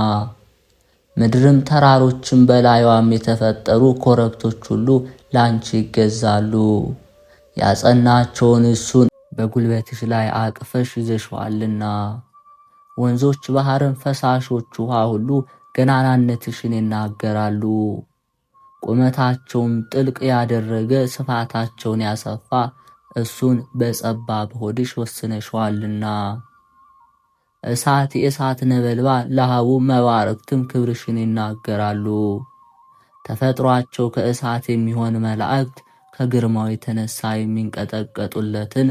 ምድርም ተራሮችም በላይዋም የተፈጠሩ ኮረብቶች ሁሉ ላንቺ ይገዛሉ። ያጸናቸውን እሱን በጉልበትሽ ላይ አቅፈሽ ይዘሽዋልና። ወንዞች ባህርም ፈሳሾች ውሃ ሁሉ ገናናነትሽን ይናገራሉ። ቁመታቸውም ጥልቅ ያደረገ ስፋታቸውን ያሰፋ እሱን በጸባብ ሆድሽ ወስነሽዋልና። እሳት የእሳት ነበልባል ለሃቡ መባረክትም ክብርሽን ይናገራሉ። ተፈጥሯቸው ከእሳት የሚሆን መላእክት ከግርማው የተነሳ የሚንቀጠቀጡለትን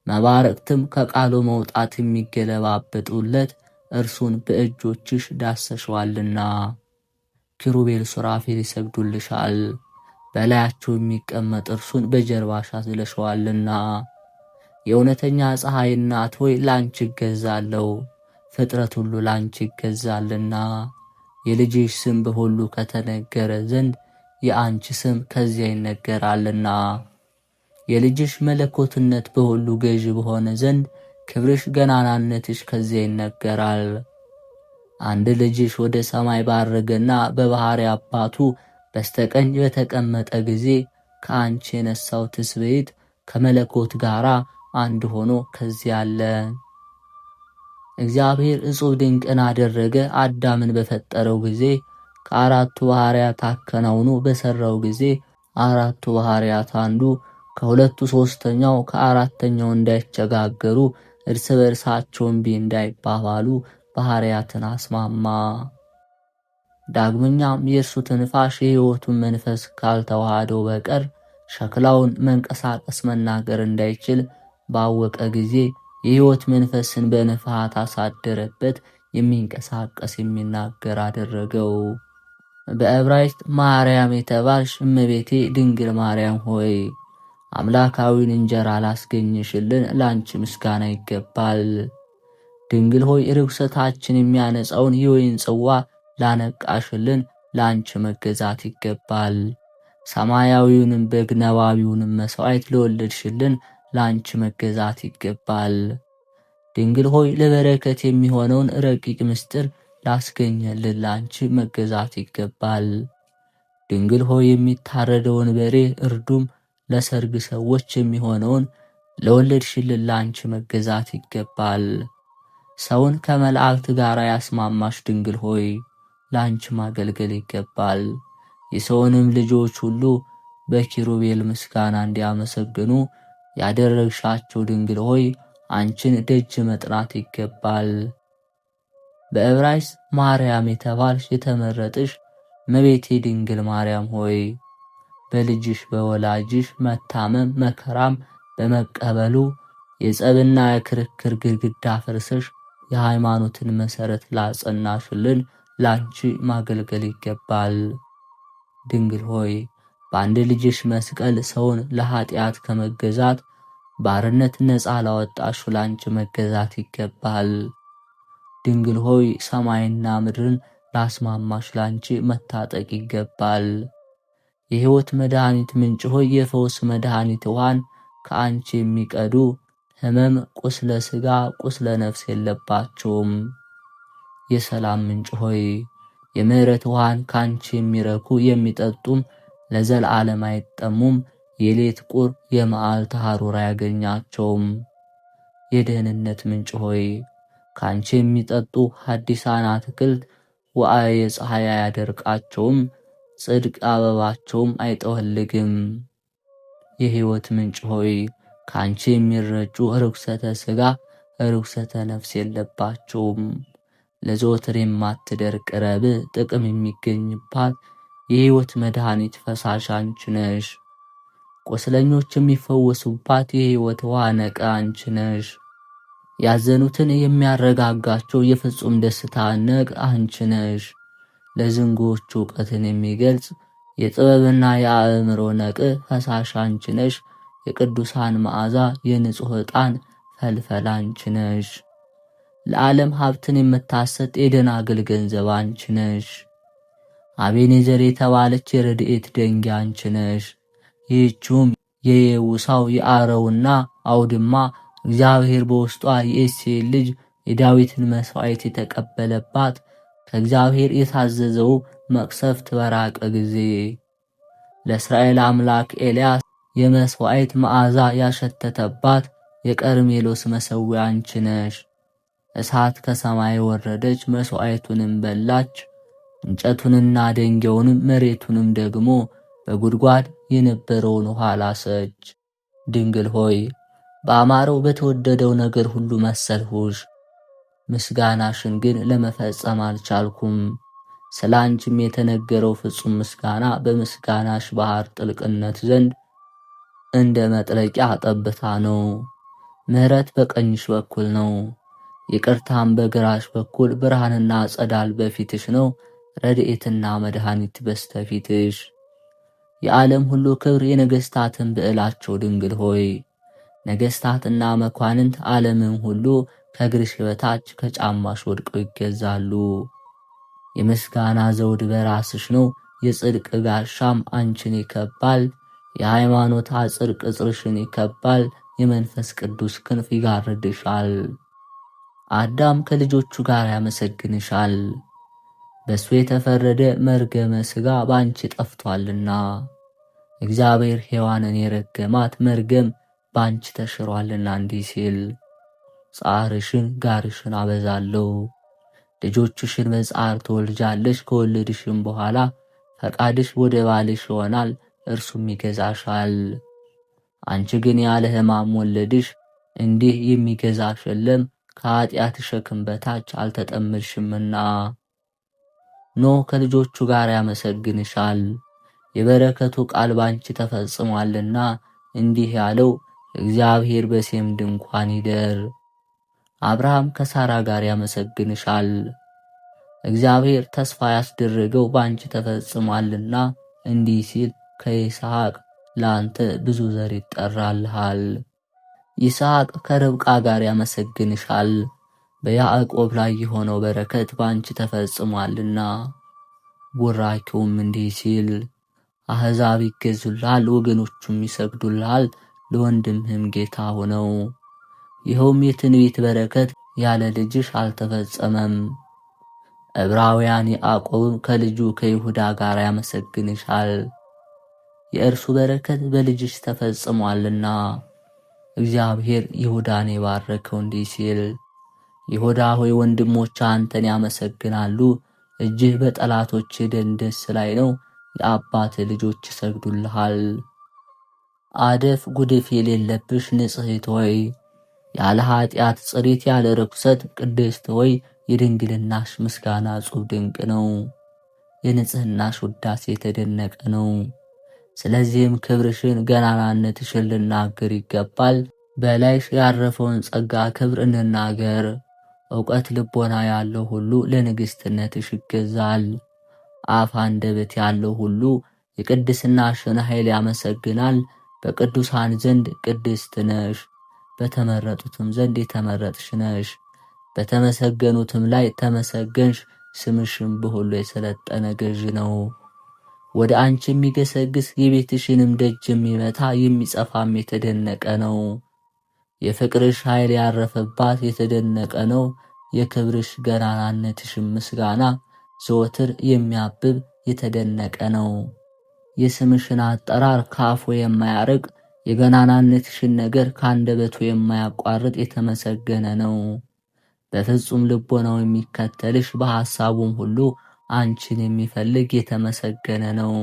መባረክትም ከቃሉ መውጣት የሚገለባበጡለት እርሱን በእጆችሽ ዳሰሸዋልና። ኪሩቤል ሱራፌል ይሰግዱልሻል። በላያቸው የሚቀመጥ እርሱን በጀርባሽ አዝለሸዋልና። የእውነተኛ ፀሐይ እናት ሆይ ላንቺ ይገዛለሁ፣ ፍጥረት ሁሉ ላንቺ ይገዛልና። የልጅሽ ስም በሁሉ ከተነገረ ዘንድ የአንቺ ስም ከዚያ ይነገራልና። የልጅሽ መለኮትነት በሁሉ ገዥ በሆነ ዘንድ ክብርሽ ገናናነትሽ ከዚያ ይነገራል። አንድ ልጅሽ ወደ ሰማይ ባረገና በባሕርይ አባቱ በስተቀኝ በተቀመጠ ጊዜ ከአንቺ የነሳው ትስብእት ከመለኮት ጋር አንድ ሆኖ ከዚያ አለ። እግዚአብሔር እጹብ ድንቅን አደረገ። አዳምን በፈጠረው ጊዜ ከአራቱ ባሕርያት አከናውኖ በሠራው ጊዜ አራቱ ባሕርያት አንዱ ከሁለቱ ሦስተኛው ከአራተኛው እንዳይቸጋገሩ እርስ በርሳቸው እምቢ እንዳይባባሉ ባሕርያትን አስማማ። ዳግመኛም የእርሱ ትንፋሽ የሕይወቱን መንፈስ ካልተዋሃደው በቀር ሸክላውን መንቀሳቀስ መናገር እንዳይችል ባወቀ ጊዜ የሕይወት መንፈስን በንፍሃት አሳደረበት፣ የሚንቀሳቀስ የሚናገር አደረገው። በዕብራይስጥ ማርያም የተባልሽ እመቤቴ ድንግል ማርያም ሆይ አምላካዊን እንጀራ ላስገኝሽልን ላንቺ ምስጋና ይገባል። ድንግል ሆይ ርኩሰታችን የሚያነጻውን የወይን ጽዋ ላነቃሽልን ላንቺ መገዛት ይገባል። ሰማያዊውንም በግ ነባቢውንም መሥዋዕት ለወለድሽልን ላንቺ መገዛት ይገባል። ድንግል ሆይ ለበረከት የሚሆነውን ረቂቅ ምስጢር ላስገኘልን ላንቺ መገዛት ይገባል። ድንግል ሆይ የሚታረደውን በሬ እርዱም ለሰርግ ሰዎች የሚሆነውን ለወለድሽልን ላንቺ መገዛት ይገባል። ሰውን ከመላእክት ጋር ያስማማሽ ድንግል ሆይ ላንቺ ማገልገል ይገባል። የሰውንም ልጆች ሁሉ በኪሩቤል ምስጋና እንዲያመሰግኑ ያደረግሻቸው ድንግል ሆይ አንቺን ደጅ መጥናት ይገባል። በዕብራይስጥ ማርያም የተባልሽ የተመረጥሽ እመቤቴ ድንግል ማርያም ሆይ በልጅሽ በወላጅሽ መታመም መከራም በመቀበሉ የጸብና የክርክር ግድግዳ ፈርሰሽ የሃይማኖትን መሠረት ላጸናሽልን ላንቺ ማገልገል ይገባል። ድንግል ሆይ በአንድ ልጅሽ መስቀል ሰውን ለኃጢአት ከመገዛት ባርነት ነፃ ላወጣሹ ላንቺ መገዛት ይገባል። ድንግል ሆይ ሰማይና ምድርን ላስማማሽ ላንቺ መታጠቅ ይገባል። የሕይወት መድኃኒት ምንጭ ሆይ የፈውስ መድኃኒት ውሃን ከአንቺ የሚቀዱ ሕመም፣ ቁስለ ሥጋ፣ ቁስለ ነፍስ የለባቸውም። የሰላም ምንጭ ሆይ የምሕረት ውሃን ከአንቺ የሚረኩ የሚጠጡም ለዘላለም አይጠሙም። የሌት ቁር የመዓልት ሐሩር አያገኛቸውም። የደህንነት ምንጭ ሆይ ከአንቺ የሚጠጡ ሐዲሳን አትክልት ወአየ ፀሐይ አያደርቃቸውም፣ ጽድቅ አበባቸውም አይጠወልግም። የሕይወት ምንጭ ሆይ ከአንቺ የሚረጩ ርኩሰተ ሥጋ ርኩሰተ ነፍስ የለባቸውም። ለዘወትር የማትደርቅ ረብ ጥቅም የሚገኝባት የሕይወት መድኃኒት ፈሳሽ አንቺ ነሽ። ቁስለኞች የሚፈወሱባት የሕይወት ውሃ ነቀ አንቺ ነሽ። ያዘኑትን የሚያረጋጋቸው የፍጹም ደስታ ነቅ አንቺ ነሽ። ለዝንጎች ዕውቀትን የሚገልጽ የጥበብና የአእምሮ ነቅ ፈሳሽ አንቺ ነሽ። የቅዱሳን መዓዛ የንጹሕ ዕጣን ፈልፈል አንቺ ነሽ። ለዓለም ሀብትን የምታሰጥ የደናግል ገንዘብ አንቺ ነሽ። አቤኔዘር የተባለች የረድኤት ደንጊያ አንቺ ነሽ። ይህችውም የየውሳው የአረውና አውድማ እግዚአብሔር በውስጧ የእሴይን ልጅ የዳዊትን መሥዋዕት የተቀበለባት ከእግዚአብሔር የታዘዘው መቅሰፍት በራቀ ጊዜ ለእስራኤል አምላክ ኤልያስ የመሥዋዕት መዓዛ ያሸተተባት የቀርሜሎስ መሠዊያ አንቺ ነሽ። እሳት ከሰማይ ወረደች፣ መሥዋዕቱንም በላች። እንጨቱንና ደንጊያውንም መሬቱንም ደግሞ በጉድጓድ የነበረውን ውኃ ላሰች። ድንግል ሆይ በአማረው በተወደደው ነገር ሁሉ መሰልሁሽ። ምስጋናሽን ግን ለመፈጸም አልቻልኩም። ስለ አንቺም የተነገረው ፍጹም ምስጋና በምስጋናሽ ባሕር ጥልቅነት ዘንድ እንደ መጥለቂያ ጠብታ ነው። ምሕረት በቀኝሽ በኩል ነው፣ ይቅርታም በግራሽ በኩል። ብርሃንና ጸዳል በፊትሽ ነው፣ ረድኤትና መድኃኒት በስተፊትሽ። የዓለም ሁሉ ክብር የነገሥታትን ብዕላቸው ድንግል ሆይ ነገሥታትና መኳንንት ዓለምም ሁሉ ከእግርሽ በታች ከጫማሽ ወድቀው ይገዛሉ። የምስጋና ዘውድ በራስሽ ነው፣ የጽድቅ ጋሻም አንቺን ይከባል። የሃይማኖት አጽር ቅጽርሽን ይከባል፣ የመንፈስ ቅዱስ ክንፍ ይጋርድሻል። አዳም ከልጆቹ ጋር ያመሰግንሻል፣ በእሱ የተፈረደ መርገመ ሥጋ በአንቺ ጠፍቷልና። እግዚአብሔር ሔዋንን የረገማት መርገም በአንቺ ተሽሯልና እንዲህ ሲል ጻርሽን ጋርሽን አበዛለሁ። ልጆችሽን በጻር ትወልጃለሽ፣ ከወለድሽም በኋላ ፈቃድሽ ወደ ባልሽ ይሆናል፣ እርሱም ይገዛሻል። አንቺ ግን ያለ ሕማም ወለድሽ፣ እንዲህ የሚገዛሽ የለም፣ ከኃጢአት ሸክም በታች አልተጠመድሽምና። ኖህ ከልጆቹ ጋር ያመሰግንሻል፣ የበረከቱ ቃል ባንቺ ተፈጽሟልና እንዲህ ያለው እግዚአብሔር በሴም ድንኳን ይደር። አብርሃም ከሳራ ጋር ያመሰግንሻል፣ እግዚአብሔር ተስፋ ያስደረገው ባንቺ ተፈጽሟልና እንዲህ ሲል ከይስሐቅ ለአንተ ብዙ ዘር ይጠራልሃል። ይስሐቅ ከርብቃ ጋር ያመሰግንሻል፣ በያዕቆብ ላይ የሆነው በረከት ባንቺ ተፈጽሟልና። ቡራኪውም እንዲህ ሲል አሕዛብ ይገዙልሃል፣ ወገኖቹም ይሰግዱልሃል፣ ለወንድምህም ጌታ ሆነው። ይኸውም የትንቢት በረከት ያለ ልጅሽ አልተፈጸመም። ዕብራውያን ያዕቆብም ከልጁ ከይሁዳ ጋር ያመሰግንሻል፣ የእርሱ በረከት በልጅሽ ተፈጽሟልና። እግዚአብሔር ይሁዳን የባረከው እንዲህ ሲል ይሁዳ ሆይ ወንድሞች አንተን ያመሰግናሉ፣ እጅህ በጠላቶች ደንደስ ላይ ነው፣ የአባት ልጆች ይሰግዱልሃል። አደፍ ጉድፍ የሌለብሽ ንጽሕት ሆይ ያለ ኃጢአት ጽሪት ያለ ርኩሰት ቅድስት ሆይ የድንግልናሽ ምስጋና እጹብ ድንቅ ነው፣ የንጽሕናሽ ውዳሴ የተደነቀ ነው። ስለዚህም ክብርሽን ገናናነትሽን ልናገር ይገባል። በላይሽ ያረፈውን ጸጋ ክብር እንናገር። ዕውቀት ልቦና ያለው ሁሉ ለንግሥትነትሽ ይገዛል። አፍ አንደበት ያለው ሁሉ የቅድስናሽን ኃይል ያመሰግናል። በቅዱሳን ዘንድ ቅድስት ነሽ፣ በተመረጡትም ዘንድ የተመረጥሽ ነሽ። በተመሰገኑትም ላይ ተመሰገንሽ፣ ስምሽም በሁሉ የሰለጠነ ገዥ ነው። ወደ አንቺ የሚገሰግስ የቤትሽንም ደጅ የሚመታ የሚጸፋም የተደነቀ ነው። የፍቅርሽ ኃይል ያረፈባት የተደነቀ ነው። የክብርሽ ገናናነትሽም ምስጋና ዘወትር የሚያብብ የተደነቀ ነው። የስምሽን አጠራር ከአፉ የማያርቅ የገናናነትሽን ነገር ከአንደበቱ የማያቋርጥ የተመሰገነ ነው። በፍጹም ልቦናው የሚከተልሽ በሐሳቡም ሁሉ አንቺን የሚፈልግ የተመሰገነ ነው።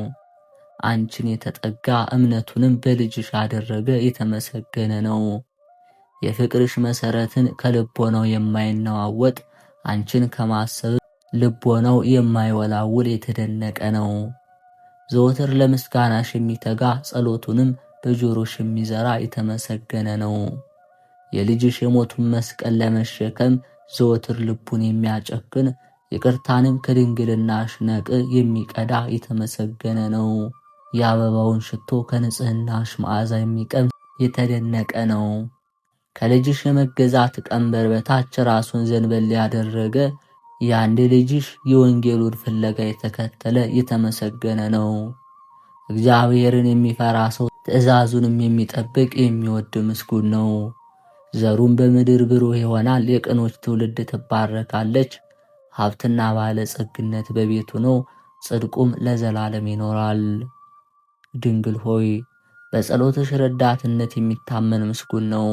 አንቺን የተጠጋ እምነቱንም በልጅሽ አደረገ የተመሰገነ ነው። የፍቅርሽ መሰረትን ከልቦናው የማይነዋወጥ አንቺን ከማሰብ ልቦናው የማይወላውል የተደነቀ ነው። ዘወትር ለምስጋናሽ የሚተጋ ጸሎቱንም በጆሮሽ የሚዘራ የተመሰገነ ነው። የልጅሽ የሞቱን መስቀል ለመሸከም ዘወትር ልቡን የሚያጨክን ይቅርታንም ከድንግልናሽ ነቅ የሚቀዳ የተመሰገነ ነው። የአበባውን ሽቶ ከንጽህናሽ መዓዛ የሚቀምስ የተደነቀ ነው። ከልጅሽ የመገዛት ቀንበር በታች ራሱን ዘንበል ያደረገ የአንድ ልጅሽ የወንጌሉን ፍለጋ የተከተለ የተመሰገነ ነው። እግዚአብሔርን የሚፈራ ሰው ትእዛዙንም የሚጠብቅ የሚወድ ምስጉን ነው። ዘሩም በምድር ብሩህ ይሆናል። የቅኖች ትውልድ ትባረካለች። ሀብትና ባለጸግነት በቤቱ ነው፣ ጽድቁም ለዘላለም ይኖራል። ድንግል ሆይ በጸሎትሽ ረዳትነት የሚታመን ምስጉን ነው።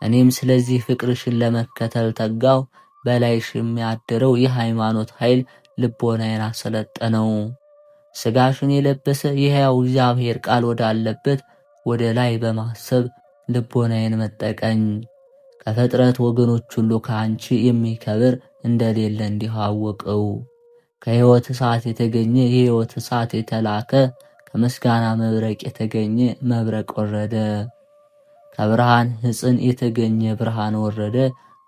እኔም ስለዚህ ፍቅርሽን ለመከተል ተጋው። በላይሽ የሚያድረው የሃይማኖት ኃይል ልቦናዬን አሰለጠነው። ሥጋሽን የለበሰ የሕያው እግዚአብሔር ቃል ወዳለበት ወደ ላይ በማሰብ ልቦናዬን መጠቀኝ። ከፍጥረት ወገኖች ሁሉ ከአንቺ የሚከብር እንደሌለ እንዲሁ አወቀው። ከሕይወት እሳት የተገኘ የሕይወት እሳት የተላከ፣ ከምስጋና መብረቅ የተገኘ መብረቅ ወረደ። ከብርሃን ሕፅን የተገኘ ብርሃን ወረደ።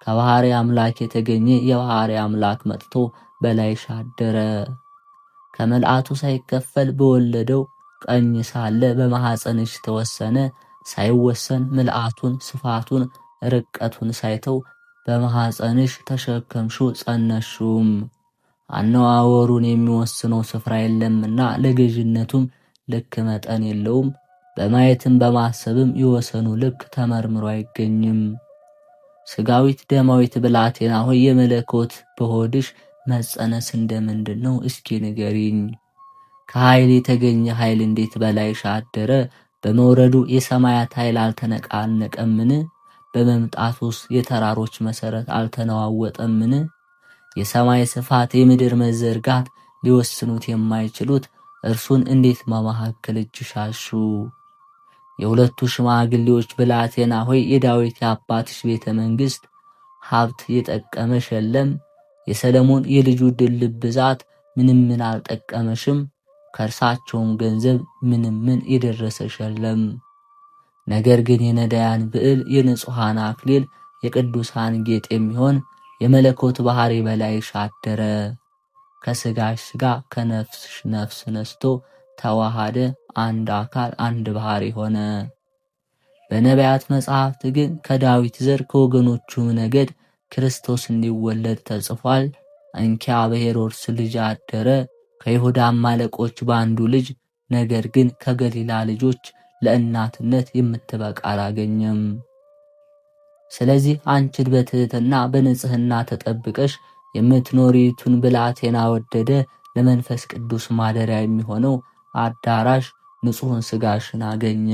ከባሕሪ አምላክ የተገኘ የባሕሪ አምላክ መጥቶ በላይሽ አደረ። ከመልአቱ ሳይከፈል በወለደው ቀኝ ሳለ በማኅፀንሽ ተወሰነ። ሳይወሰን ምልአቱን ስፋቱን ርቀቱን ሳይተው በማኅፀንሽ ተሸከምሹ ጸነሹም። አነዋወሩን የሚወስነው ስፍራ የለምና ለገዥነቱም ልክ መጠን የለውም። በማየትም በማሰብም የወሰኑ ልክ ተመርምሮ አይገኝም። ሥጋዊት ደማዊት ብላቴና ሆይ የመለኮት በሆድሽ መጸነስ እንደምንድን ነው? እስኪ ንገሪኝ። ከኃይል የተገኘ ኃይል እንዴት በላይሽ አደረ? በመውረዱ የሰማያት ኃይል አልተነቃነቀምን? በመምጣቱስ የተራሮች መሠረት አልተነዋወጠምን? የሰማይ ስፋት የምድር መዘርጋት ሊወስኑት የማይችሉት እርሱን እንዴት በመካከል እጅሽ አሹ? የሁለቱ ሽማግሌዎች ብላቴና ሆይ የዳዊት የአባትሽ ቤተ መንግሥት ሀብት የጠቀመሽ የለም። የሰለሞን የልጁ ድልብ ብዛት ምንምን አልጠቀመሽም። ከእርሳቸውም ገንዘብ ምንምን የደረሰሽ የለም። ነገር ግን የነዳያን ብዕል፣ የንጹሐን አክሊል፣ የቅዱሳን ጌጥ የሚሆን የመለኮት ባሕሪ በላይሽ አደረ። ከሥጋሽ ሥጋ ከነፍስሽ ነፍስ ነስቶ ተዋሃደ። አንድ አካል አንድ ባሕሪ ሆነ። በነቢያት መጻሕፍት ግን ከዳዊት ዘር ከወገኖቹም ነገድ ክርስቶስ እንዲወለድ ተጽፏል። እንኪያ በሄሮድስ ልጅ አደረ። ከይሁዳም አለቆች በአንዱ ልጅ፣ ነገር ግን ከገሊላ ልጆች ለእናትነት የምትበቃ አላገኘም። ስለዚህ አንቺን በትሕትና በንጽሕና ተጠብቀሽ የምትኖሪቱን ብላቴና ወደደ። ለመንፈስ ቅዱስ ማደሪያ የሚሆነው አዳራሽ ንጹሕን ሥጋሽን አገኘ።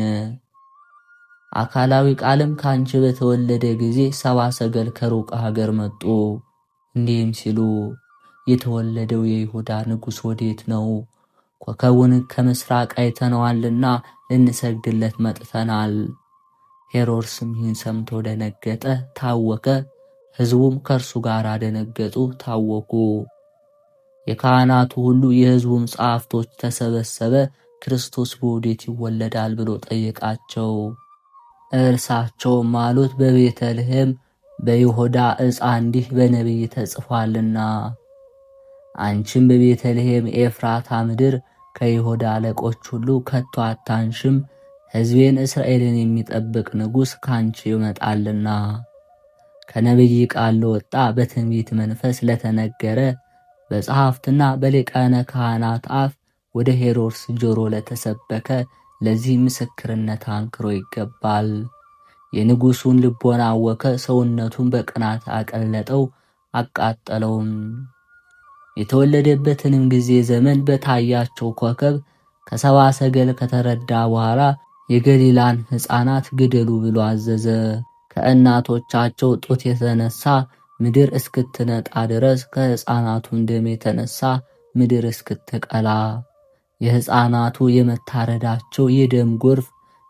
አካላዊ ቃልም ከአንቺ በተወለደ ጊዜ ሰብአ ሰገል ከሩቅ ሀገር መጡ። እንዲህም ሲሉ የተወለደው የይሁዳ ንጉሥ ወዴት ነው? ኮከቡን ከምሥራቅ አይተነዋልና ልንሰግድለት መጥተናል። ሄሮድስም ይህን ሰምቶ ደነገጠ፣ ታወከ። ሕዝቡም ከእርሱ ጋር ደነገጡ፣ ታወኩ። የካህናቱ ሁሉ የሕዝቡም ጸሐፍቶች ተሰበሰበ። ክርስቶስ በወዴት ይወለዳል ብሎ ጠየቃቸው። እርሳቸውም አሉት በቤተልሔም በይሁዳ ዕፃ እንዲህ በነቢይ ተጽፏልና፣ አንቺም በቤተልሔም ኤፍራታ ምድር ከይሁዳ አለቆች ሁሉ ከቶ አታንሽም፣ ሕዝቤን እስራኤልን የሚጠብቅ ንጉሥ ካንቺ ይመጣልና። ከነቢይ ቃል ለወጣ በትንቢት መንፈስ ለተነገረ በጸሐፍትና በሊቃነ ካህናት አፍ ወደ ሄሮድስ ጆሮ ለተሰበከ ለዚህ ምስክርነት አንክሮ ይገባል። የንጉሡን ልቦና አወከ፣ ሰውነቱን በቅናት አቀለጠው አቃጠለውም። የተወለደበትንም ጊዜ ዘመን በታያቸው ኮከብ ከሰብአ ሰገል ከተረዳ በኋላ የገሊላን ሕፃናት ግደሉ ብሎ አዘዘ። ከእናቶቻቸው ጡት የተነሳ ምድር እስክትነጣ ድረስ፣ ከሕፃናቱም ደም የተነሳ ምድር እስክትቀላ፣ የሕፃናቱ የመታረዳቸው የደም ጎርፍ፣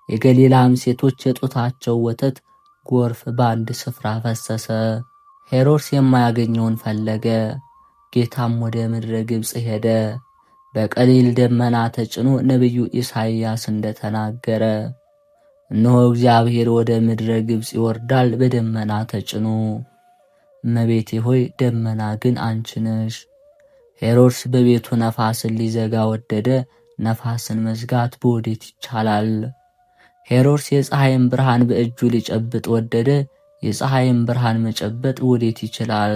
የገሊላም ሴቶች የጡታቸው ወተት ጎርፍ በአንድ ስፍራ ፈሰሰ። ሄሮድስ የማያገኘውን ፈለገ። ጌታም ወደ ምድረ ግብፅ ሄደ። በቀሊል ደመና ተጭኖ ነቢዩ ኢሳይያስ እንደተናገረ እነሆ እግዚአብሔር ወደ ምድረ ግብፅ ይወርዳል በደመና ተጭኖ። እመቤቴ ሆይ ደመና ግን አንቺ ነሽ። ሄሮድስ በቤቱ ነፋስን ሊዘጋ ወደደ። ነፋስን መዝጋት በወዴት ይቻላል? ሄሮድስ የፀሐይን ብርሃን በእጁ ሊጨብጥ ወደደ። የፀሐይን ብርሃን መጨበጥ ወዴት ይችላል?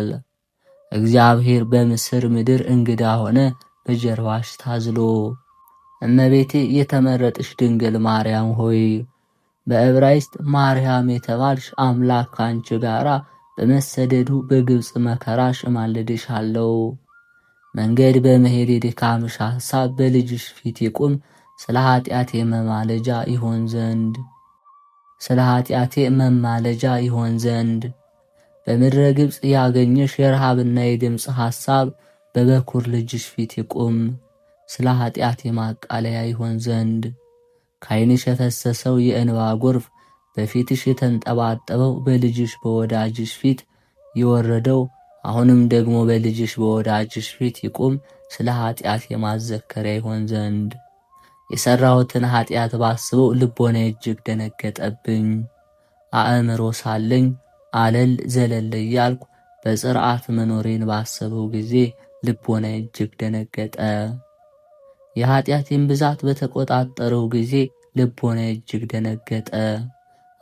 እግዚአብሔር በምስር ምድር እንግዳ ሆነ በጀርባሽ ታዝሎ። እመቤቴ የተመረጥሽ ድንግል ማርያም ሆይ በዕብራይስጥ ማርያም የተባልሽ አምላክ ካንቺ ጋራ በመሰደዱ በግብፅ መከራሽ እማልድሻለሁ። መንገድ በመሄድ የድካምሽ ሐሳብ በልጅሽ ፊት ይቁም፣ ስለ ኃጢአቴ መማለጃ ይሆን ዘንድ በምድረ ግብፅ ያገኘሽ የረሃብና የድምፅ ሐሳብ በበኩር ልጅሽ ፊት ይቁም፣ ስለ ኃጢአቴ ማቃለያ ይሆን ዘንድ ከዓይንሽ የፈሰሰው የእንባ ጎርፍ በፊትሽ የተንጠባጠበው በልጅሽ በወዳጅሽ ፊት የወረደው አሁንም ደግሞ በልጅሽ በወዳጅሽ ፊት ይቁም፣ ስለ ኃጢአቴ ማዘከሪያ ይሆን ዘንድ የሠራሁትን ኃጢአት ባስበው ልቦና እጅግ ደነገጠብኝ። አእምሮ ሳለኝ አለል ዘለል እያልኩ በጽርዓት መኖሬን ባሰበው ጊዜ ልቦና እጅግ ደነገጠ። የኃጢአቴን ብዛት በተቆጣጠረው ጊዜ ልቦና እጅግ ደነገጠ።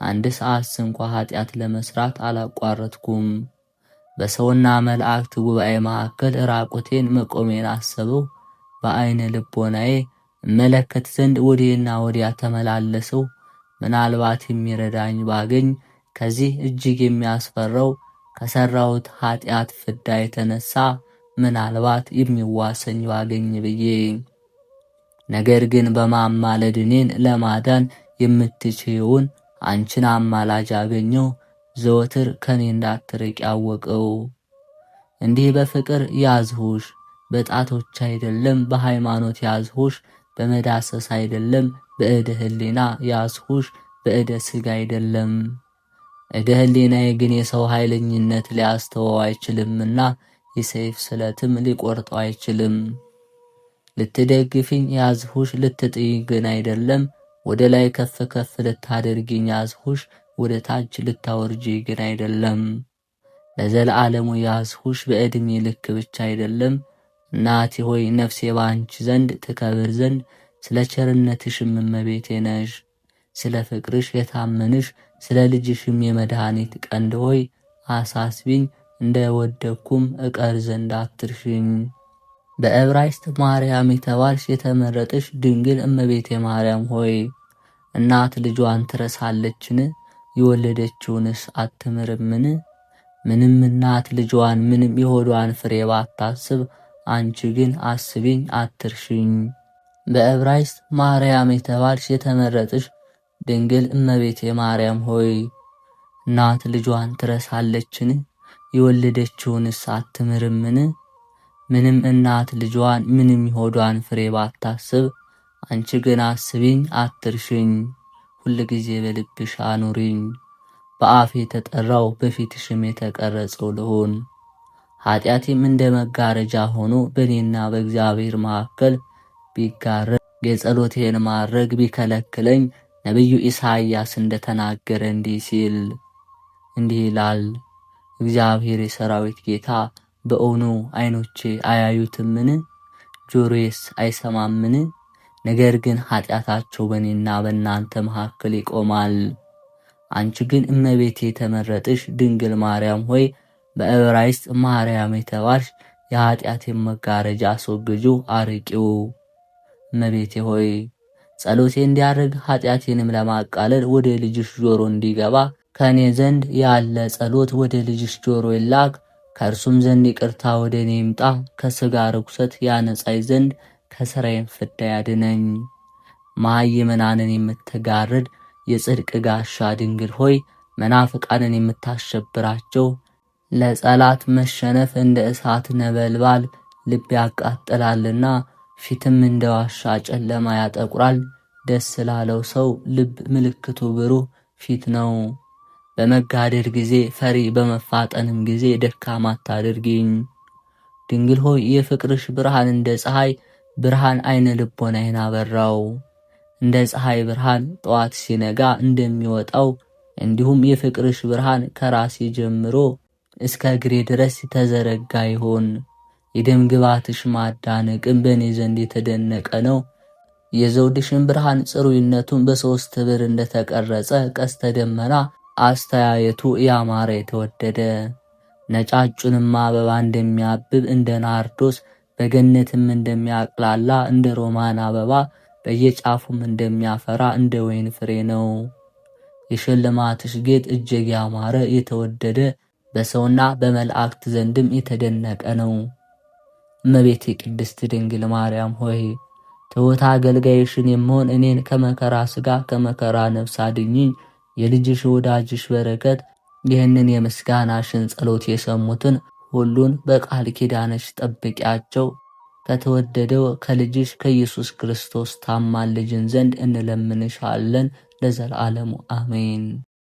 1 ሰዓት እንኳ ኃጢአት ለመስራት አላቋረጥኩም። በሰውና መላእክት ጉባኤ መካከል ራቁቴን መቆሜን አሰበው። በዓይነ ልቦናዬ እመለከት ዘንድ ወዲህና ወዲያ ተመላለሰው። ምናልባት የሚረዳኝ ባገኝ ከዚህ እጅግ የሚያስፈራው ከሠራሁት ኃጢአት ፍዳ የተነሳ ምናልባት የሚዋሰኝ ባገኝ ብዬ። ነገር ግን በማማለድ እኔን ለማዳን የምትችይውን አንቺን አማላጅ አገኘው። ዘወትር ከኔ እንዳትርቅ ያወቀው። እንዲህ በፍቅር ያዝሁሽ፣ በጣቶች አይደለም በሃይማኖት ያዝሁሽ፣ በመዳሰስ አይደለም በእደ ህሊና ያዝሁሽ፣ በእደ ሥጋ አይደለም። እደ ህሊናዬ ግን የሰው ኃይለኝነት ሊያስተወው አይችልምና የሰይፍ ስለትም ሊቆርጠው አይችልም። ልትደግፊኝ ያዝሁሽ፣ ልትጥይ ግን አይደለም። ወደ ላይ ከፍ ከፍ ልታደርጊኝ ያዝሁሽ፣ ወደ ታች ልታወርጂ ግን አይደለም። ለዘለዓለሙ ያዝሁሽ፣ በዕድሜ ልክ ብቻ አይደለም። እናቴ ሆይ ነፍሴ ባንቺ ዘንድ ትከብር ዘንድ ስለ ቸርነትሽም እመቤቴ ነሽ። ስለ ፍቅርሽ የታመንሽ ስለ ልጅሽም የመድኃኒት ቀንድ ሆይ አሳስቢኝ፣ እንደ ወደኩም እቀር ዘንድ አትርሽኝ። በዕብራይስጥ ማርያም የተባልሽ የተመረጥሽ ድንግል እመቤቴ ማርያም ሆይ እናት ልጇን ትረሳለችን? የወለደችውንስ አትምርምን? ምንም እናት ልጇን ምንም የሆዷን ፍሬ ባታስብ፣ አንቺ ግን አስቢኝ አትርሽኝ። በዕብራይስጥ ማርያም የተባልሽ የተመረጥሽ ድንግል እመቤቴ ማርያም ሆይ እናት ልጇን ትረሳለችን? የወለደችውንስ አትምርምን? ምንም እናት ልጇን ምንም የሆዷን ፍሬ ባታስብ፣ አንቺ ግን አስቢኝ አትርሽኝ። ሁል ጊዜ በልብሽ አኑሪኝ። በአፌ የተጠራው በፊትሽም የተቀረጸው ልሆን። ኃጢአቴም እንደ መጋረጃ ሆኖ በእኔና በእግዚአብሔር መካከል ቢጋረድ፣ የጸሎቴን ማድረግ ቢከለክለኝ፣ ነቢዩ ኢሳይያስ እንደተናገረ እንዲህ ይላል። እግዚአብሔር የሰራዊት ጌታ በእውኑ ዓይኖቼ አያዩትምን? ጆሮዬስ አይሰማምን? ነገር ግን ኃጢአታቸው በእኔና በእናንተ መካከል ይቆማል። አንቺ ግን እመቤቴ የተመረጥሽ ድንግል ማርያም ሆይ በዕብራይስጥ ማርያም የተባልሽ የኃጢአቴን መጋረጃ አስወግጂው አርቂው። እመቤቴ ሆይ ጸሎቴ እንዲያርግ ኃጢአቴንም ለማቃለል ወደ ልጅሽ ጆሮ እንዲገባ ከእኔ ዘንድ ያለ ጸሎት ወደ ልጅሽ ጆሮ ይላክ። ከእርሱም ዘንድ ይቅርታ ወደ እኔ ይምጣ። ከሥጋ ርኩሰት ያነጻኝ ዘንድ ከሥራዬም ፍዳ ያድነኝ። መሃይምናንን የምትጋርድ የጽድቅ ጋሻ ድንግል ሆይ መናፍቃንን የምታሸብራቸው ለጸላት መሸነፍ እንደ እሳት ነበልባል ልብ ያቃጥላልና ፊትም እንደ ዋሻ ጨለማ ያጠቁራል። ደስ ላለው ሰው ልብ ምልክቱ ብሩህ ፊት ነው። በመጋደል ጊዜ ፈሪ፣ በመፋጠንም ጊዜ ደካማ አታድርጊኝ። ድንግል ሆይ የፍቅርሽ ብርሃን እንደ ፀሐይ ብርሃን ዓይነ ልቦናዬን አበራው። እንደ ፀሐይ ብርሃን ጠዋት ሲነጋ እንደሚወጣው እንዲሁም የፍቅርሽ ብርሃን ከራሴ ጀምሮ እስከ እግሬ ድረስ ተዘረጋ ይሆን። የደም ግባትሽ ማዳነቅም በእኔ ዘንድ የተደነቀ ነው። የዘውድሽን ብርሃን ጽሩይነቱን በሦስት ኅብር እንደተቀረጸ ቀስተ ደመና አስተያየቱ ያማረ የተወደደ ነጫጩንም አበባ እንደሚያብብ እንደ ናርዶስ በገነትም እንደሚያቅላላ እንደ ሮማን አበባ በየጫፉም እንደሚያፈራ እንደ ወይን ፍሬ ነው። የሽልማትሽ ጌጥ እጅግ ያማረ የተወደደ በሰውና በመላእክት ዘንድም የተደነቀ ነው። እመቤቴ ቅድስት ድንግል ማርያም ሆይ ትሑት አገልጋይሽን የምሆን እኔን ከመከራ ሥጋ ከመከራ ነፍስ አድኝኝ። የልጅሽ ወዳጅሽ በረከት ይህንን የምስጋናሽን ጸሎት የሰሙትን ሁሉን በቃል ኪዳነሽ ጠብቂያቸው። ከተወደደው ከልጅሽ ከኢየሱስ ክርስቶስ ታማልጅን ዘንድ እንለምንሻለን። ለዘላለሙ አሜን።